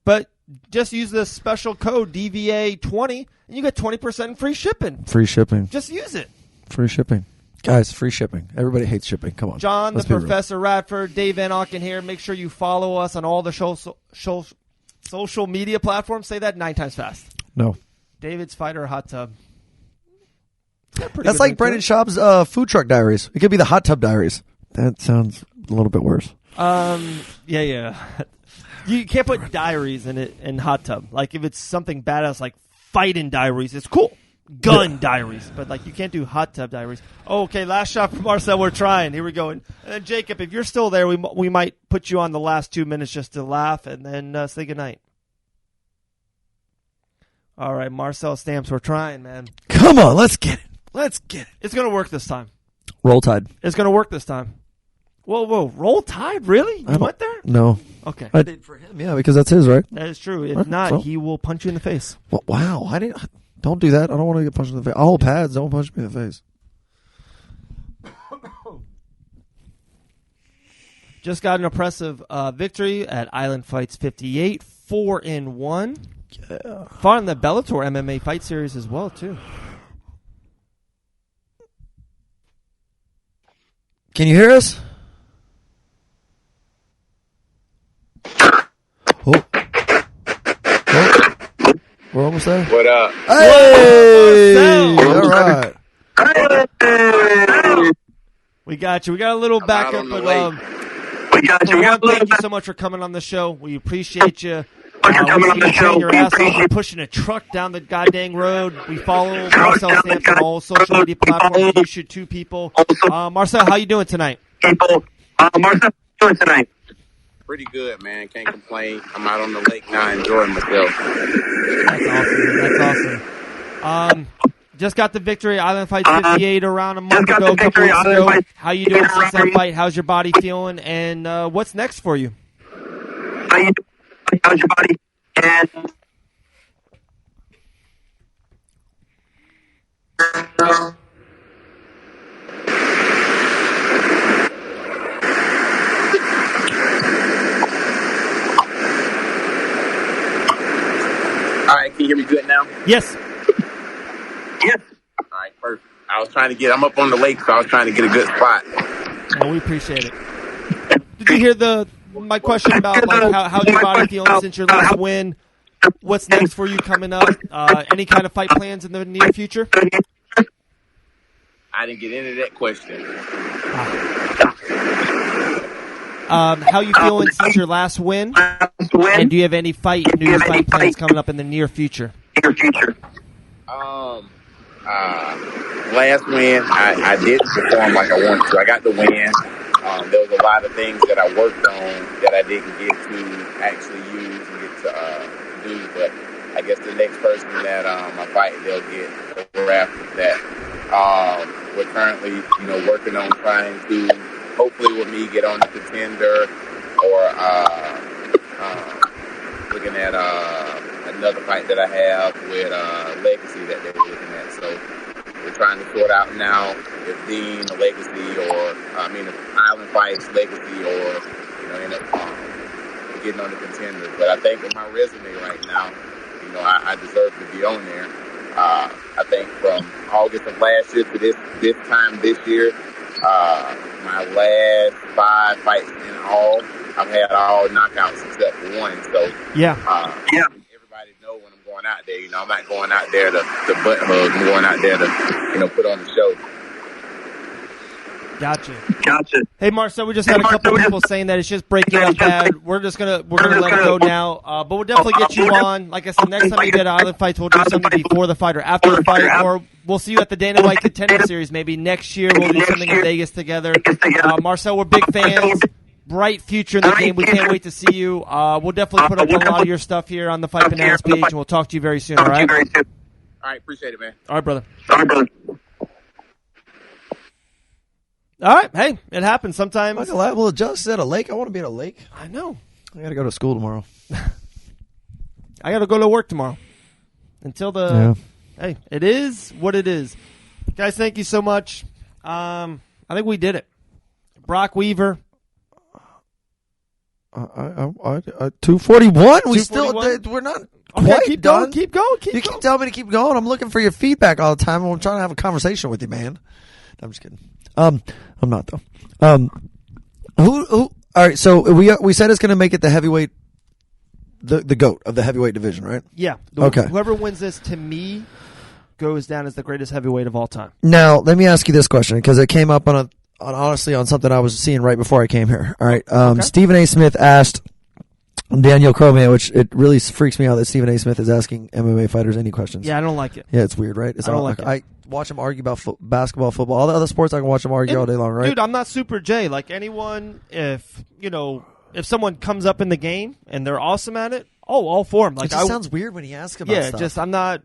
But just use this special code DVA20 and you get 20% free shipping. Free shipping. Just use it. Free shipping. Guys, free shipping. Everybody hates shipping. Come on. John, the Professor Radford, Dave Van Auken here. Make sure you follow us on all the social media platforms. Say that 9 times fast. No. David's Fighter Hot Tub. That's like Brendan Schaub's Food Truck Diaries. It could be the Hot Tub Diaries. That sounds a little bit worse. Yeah. You can't put diaries in it in Hot Tub. Like if it's something badass like Fighting Diaries, it's cool. Gun Diaries, but like you can't do Hot Tub Diaries. Oh, okay, last shot from Marcel. We're trying. Here we go. And then Jacob, if you're still there, we might put you on the last 2 minutes just to laugh and then say goodnight. All right, Marcel Stamps, we're trying, man. Come on, let's get it. It's gonna work this time. Roll Tide. It's gonna work this time. Whoa, Roll Tide? Really? You went there? No. Okay. I did for him, yeah, because that's his, right? That is true. If not, he will punch you in the face. Well, wow, don't do that. I don't want to get punched in the face. I'll hold pads. Don't punch me in the face. Just got an impressive victory at Island Fights 58, 4-1. Yeah. Fought in the Bellator MMA fight series as well, too. Can you hear us? Oh. We're almost there. What up? Hey! All right. We got you. We got a little backup, but thank you so much for coming on the show. We appreciate you. We see you train your ass off. We're pushing a truck down the goddamn road. We follow Marcel Stamps on all social media platforms. You should too, people. Marcel, how you doing tonight? Pretty good, man. Can't complain. I'm out on the lake now enjoying myself. That's awesome. Just got the victory. Island Fight 58 around a month ago, a couple weeks ago. How you doing since that fight? How's your body feeling? And what's next for you? How's your body? And All right, can you hear me good now? Yes. yes. All right, perfect. I'm up on the lake, so I was trying to get a good spot. Well, we appreciate it. Did you hear my question about like how's your body feeling since your last win? What's next for you coming up? Any kind of fight plans in the near future? I didn't get into that question. How you feeling since your last win? And do you have any new fight plans coming up in the near future? Last win, I didn't perform like I wanted to. I got the win. There was a lot of things that I worked on that I didn't get to actually use and get to do. But I guess the next person that I fight, they'll get over after that. We're currently, working on trying to, hopefully with me, get on the Contender or looking at another fight that I have with Legacy that they were looking at. So we're trying to sort out now if Dean, or Legacy, or if Island fights Legacy, or end up getting on the Contender. But I think with my resume right now, I deserve to be on there. I think from August of last year to this time this year, my last 5 fights in all, I've had all knockouts except for one. So everybody know when I'm going out there. I'm not going out there to butt hug. I'm going out there to put on the show. Gotcha. Hey, Marcel, we just got a couple of people saying that it's just breaking up bad. We're gonna let it go now. But we'll definitely get you on. Like I said, next time you get Island Fights, we'll do something before the fight or after the fight, or we'll see you at the Dana White Contender Series. Maybe next year we'll do something in Vegas together. Marcel, we're big fans. Bright future in the game. We can't wait to see you. We'll definitely put up a lot of your stuff here on the Fight Bananas page, and we'll talk to you very soon. All right. All right, appreciate it, man. All right, brother. All right. Hey, it happens sometimes. Well, just at a lake. I want to be at a lake. I know. I got to go to school tomorrow. I got to go to work tomorrow. Hey, it is what it is. Guys, thank you so much. I think we did it. Brok Weaver. 241. We still, we're not quite keep done. Keep going. You keep telling me to keep going. I'm looking for your feedback all the time. I'm trying to have a conversation with you, man. I'm just kidding. I'm not though. Who? All right. So we said it's going to make it the heavyweight, the GOAT of the heavyweight division, right? Yeah. Okay. Whoever wins this, to me, goes down as the greatest heavyweight of all time. Now, let me ask you this question because it came up on something I was seeing right before I came here. All right. Okay. Stephen A. Smith asked Daniel Crowman, which it really freaks me out that Stephen A. Smith is asking MMA fighters any questions. Yeah, I don't like it. Yeah, it's weird, right? I don't like it. I watch him argue about basketball, football, all the other sports. I can watch him argue all day long, right? Dude, I'm not Super J. Like anyone, if someone comes up in the game and they're awesome at it, all for him. Like it just sounds weird when he asks about stuff. Yeah, just I'm not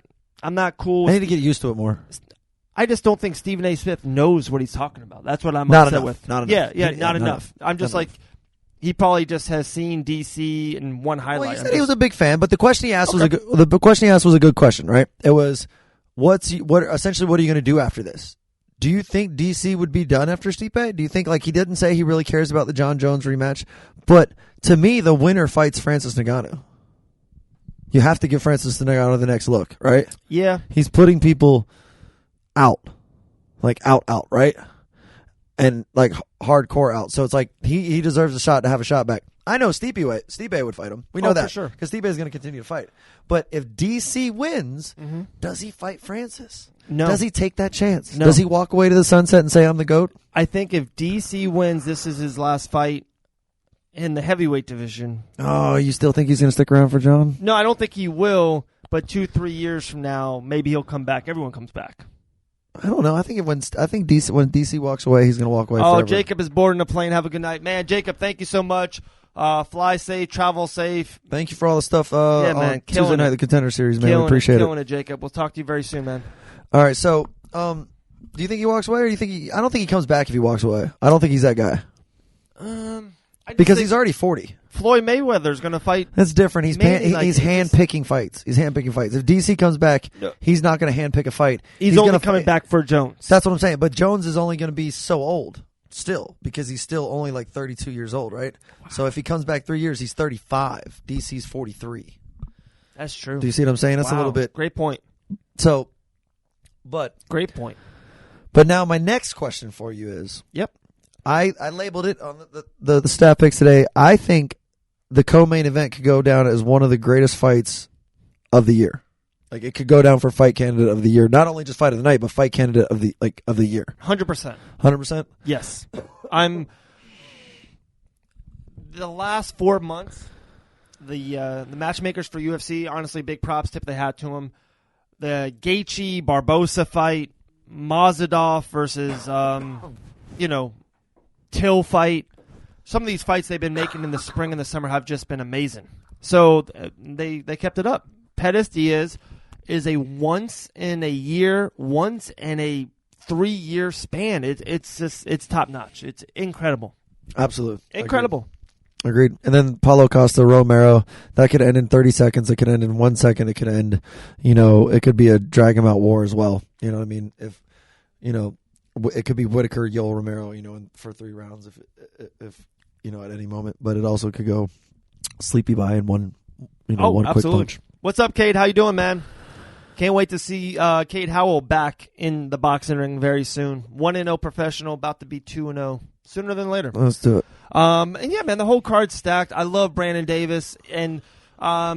cool. I need to get used to it more. I just don't think Stephen A. Smith knows what he's talking about. That's what I'm not upset enough. with. Not enough. Yeah, not enough. I'm just like, he probably just has seen DC in one highlight. Well, he said he was a big fan, but the question he asked was a good question, right? It was, what are you going to do after this? Do you think DC would be done after Stipe? Do you think, like, he didn't say he really cares about the John Jones rematch, but to me, the winner fights Francis Ngannou. You have to give Francis Ngannou the next look, right? Yeah. He's putting people out, like out, right? And like hardcore out. So it's like he deserves a shot to have a shot back. I know Stipe would fight him. We know Oh, that for sure. because Stipe is going to continue to fight. But if DC wins, does he fight Francis? No. Does he take that chance? No. Does he walk away to the sunset and say, I'm the GOAT? I think if DC wins, this is his last fight in the heavyweight division. Oh, you still think he's going to stick around for Jon? No, I don't think he will, but 2-3 years from now, maybe he'll come back. Everyone comes back. I don't know. I think when DC walks away, he's going to walk away Oh, forever. Jacob is boarding a plane. Have a good night. Man, Jacob, thank you so much. Fly safe, travel safe. Thank you for all the stuff man, on Tuesday killing night, it. the Contender Series, man. We appreciate it. Killing it, Jacob. We'll talk to you very soon, man. All right, so do you think he walks away, or do you think I don't think he comes back if he walks away. I don't think he's that guy. I just Because think he's already 40. Floyd Mayweather's going to fight. That's different. He's Manny, he's hand-picking fights. He's hand-picking fights. If DC comes back, he's not going to hand-pick a fight. He's only gonna coming back for Jones. That's what I'm saying. But Jones is only going to be so old still because he's still only like 32 years old, right? Wow. So if he comes back 3 years, he's 35. DC's 43. That's true. Do you see what I'm saying? That's a little bit. Great point. So, Great point. But now my next question for you is, Yep. I labeled it on the stat picks today. I think the co-main event could go down as one of the greatest fights of the year. Like it could go down for fight candidate of the year. Not only just fight of the night, but fight candidate of the year. 100%. 100%? Yes. I'm the last 4 months, the matchmakers for UFC, honestly, big props, tip the hat to them. The Gaethje Barbosa fight, Mazadov versus Till fight. Some of these fights they've been making in the spring and the summer have just been amazing. So they kept it up. Pettis Diaz is a once in a 3-year span. It's top notch. It's incredible. Absolutely. Incredible. Agreed. And then Paulo Costa Romero, that could end in 30 seconds. It could end in 1 second. It could end, it could be a drag him out war as well. You know what I mean? If, it could be Whitaker, Yoel Romero, for 3 rounds if at any moment. But it also could go sleepy by in one quick absolutely. punch. What's up, Cade? How you doing, man? Can't wait to see Cade Howell back in the boxing ring very soon. 1-0 professional, about to be 2-0 sooner than later. Let's do it. And yeah, man, the whole card's stacked. I love Brandon Davis, and I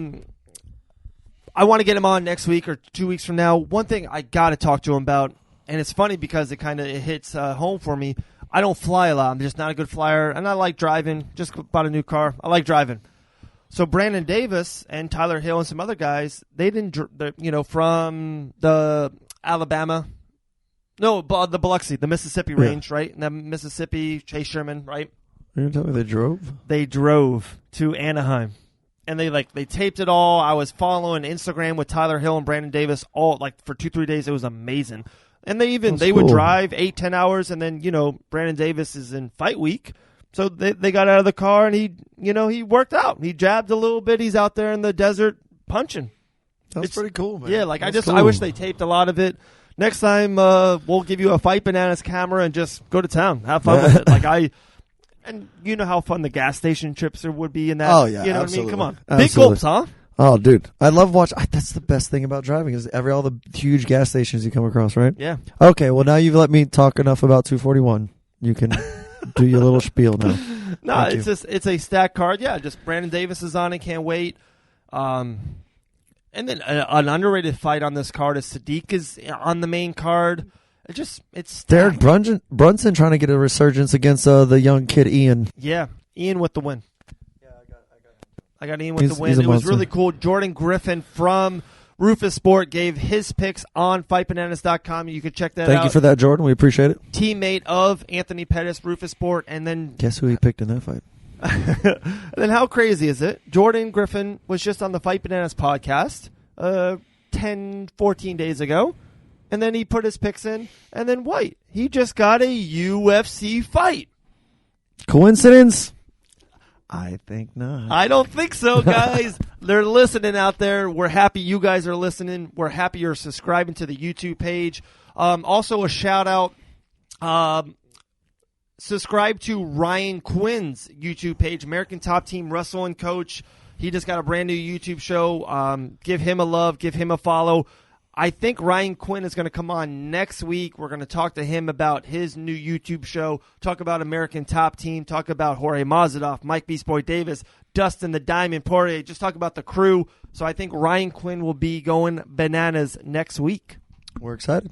want to get him on next week or 2 weeks from now. One thing I got to talk to him about, and it's funny because it hits home for me. I don't fly a lot. I'm just not a good flyer, and I like driving. Just bought a new car. I like driving. So Brandon Davis and Tyler Hill and some other guys, they didn't, from the Alabama, the Biloxi, the Mississippi range, right? And the Mississippi, Chase Sherman, right? You're going to tell me they drove? They drove to Anaheim. And they taped it all. I was following Instagram with Tyler Hill and Brandon Davis all for 2-3 days. It was amazing. And they would drive 8-10 hours, and then Brandon Davis is in fight week, so they got out of the car and he worked out. He jabbed a little bit. He's out there in the desert punching. That's pretty cool, man. Yeah, That's I wish they taped a lot of it. Next time we'll give you a Fight Bananas camera and just go to town, have fun with it. And you know how fun the gas station trips would be in that. Oh yeah, you know absolutely. what I mean? Come on, Absolutely. Big gulps, huh? Oh, dude, I love watching. That's the best thing about driving is all the huge gas stations you come across, right? Yeah. Okay, well now you've let me talk enough about 241. You can do your little spiel now. No, it's a stacked card. Yeah, just Brandon Davis is on it. Can't wait. And then an underrated fight on this card is Sadiq is on the main card. It's stacked. Derek Brunson trying to get a resurgence against the young kid Ian. Yeah, Ian with the win. I got Ian with the win. He's a It was monster. really cool. Jordan Griffin from Rufus Sport gave his picks on FightBananas.com. You can check that out. Thank you for that, Jordan. We appreciate it. Teammate of Anthony Pettis, Rufus Sport, and then Guess who he picked in that fight? and then how crazy is it? Jordan Griffin was just on the Fight Bananas podcast 10, 14 days ago, and then he put his picks in, and then White. He just got a UFC fight. Coincidence? I think not. I don't think so, guys. They're listening out there. We're happy you guys are listening. We're happy you're subscribing to the YouTube page. Also, a shout out. Subscribe to Ryan Quinn's YouTube page, American Top Team Wrestle and Coach. He just got a brand new YouTube show. Give him a love. Give him a follow. I think Ryan Quinn is going to come on next week. We're going to talk to him about his new YouTube show, talk about American Top Team, talk about Jorge Masvidal, Mike Beast Boy Davis, Dustin the Diamond Poirier, just talk about the crew. So I think Ryan Quinn will be going bananas next week. We're excited.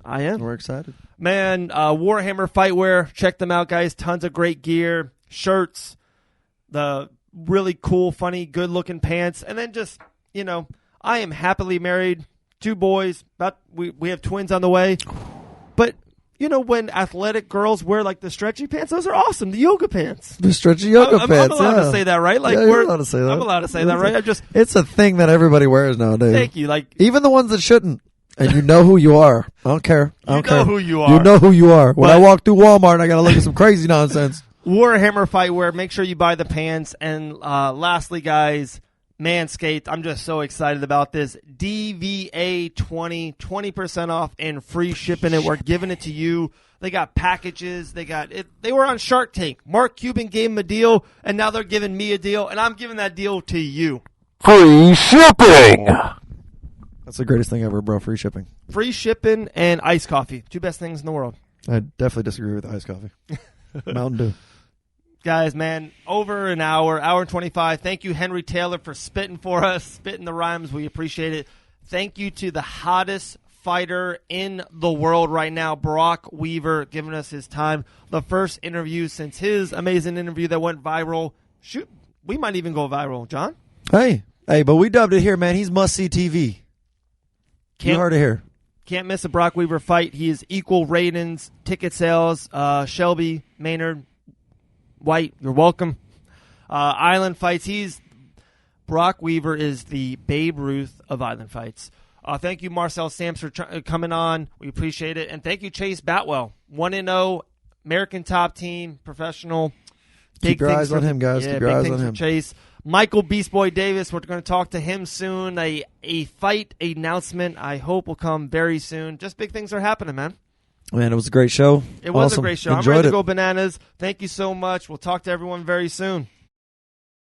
I am. We're excited. Man, Warhammer Fightwear, check them out, guys. Tons of great gear, shirts, the really cool, funny, good-looking pants, and then just, I am happily married. 2 boys, we have twins on the way. But, when athletic girls wear, like, the stretchy pants, those are awesome, the yoga pants. The stretchy yoga pants, I'm allowed to say that, right? Like, you're allowed to say that. I'm allowed to say that, right? It's a thing that everybody wears nowadays. Thank you. Like, even the ones that shouldn't. And you know who you are. I don't care. You know who you are. You know who you are. When I walk through Walmart and I got to look at some crazy nonsense. Warhammer Fightwear, make sure you buy the pants. And lastly, guys, Manscaped, I'm just so excited about this. DVA 20% off and free shipping it. We're giving it to you. They got packages. They got it. They were on Shark Tank. Mark Cuban gave them a deal, and now they're giving me a deal, and I'm giving that deal to you. Free shipping. That's the greatest thing ever, bro. Free shipping. Free shipping and iced coffee. 2 best things in the world. I definitely disagree with iced coffee. Mountain Dew. Guys, man, over an hour and 25. Thank you, Henry Taylor, for spitting for us, spitting the rhymes. We appreciate it. Thank you to the hottest fighter in the world right now, Brok Weaver, giving us his time. The first interview since his amazing interview that went viral. Shoot, we might even go viral, John. Hey, but we dubbed it here, man. He's must-see TV. You heard it here. Can't miss a Brok Weaver fight. He is equal ratings, ticket sales. Shelby, Maynard, White, you're welcome. Island fights. Brok Weaver is the Babe Ruth of island fights. Thank you, Marcel Stamps, for coming on. We appreciate it. And thank you, Chase Boutwell. 1-0, American Top Team, professional. Keep your eyes on him, guys. Yeah, keep your eyes on him. Chase. Michael Beast Boy Davis, we're going to talk to him soon. A fight announcement, I hope, will come very soon. Just big things are happening, man. Man, it was a great show. It was awesome. a great show. Enjoyed I'm ready it. to go bananas. Thank you so much. We'll talk to everyone very soon.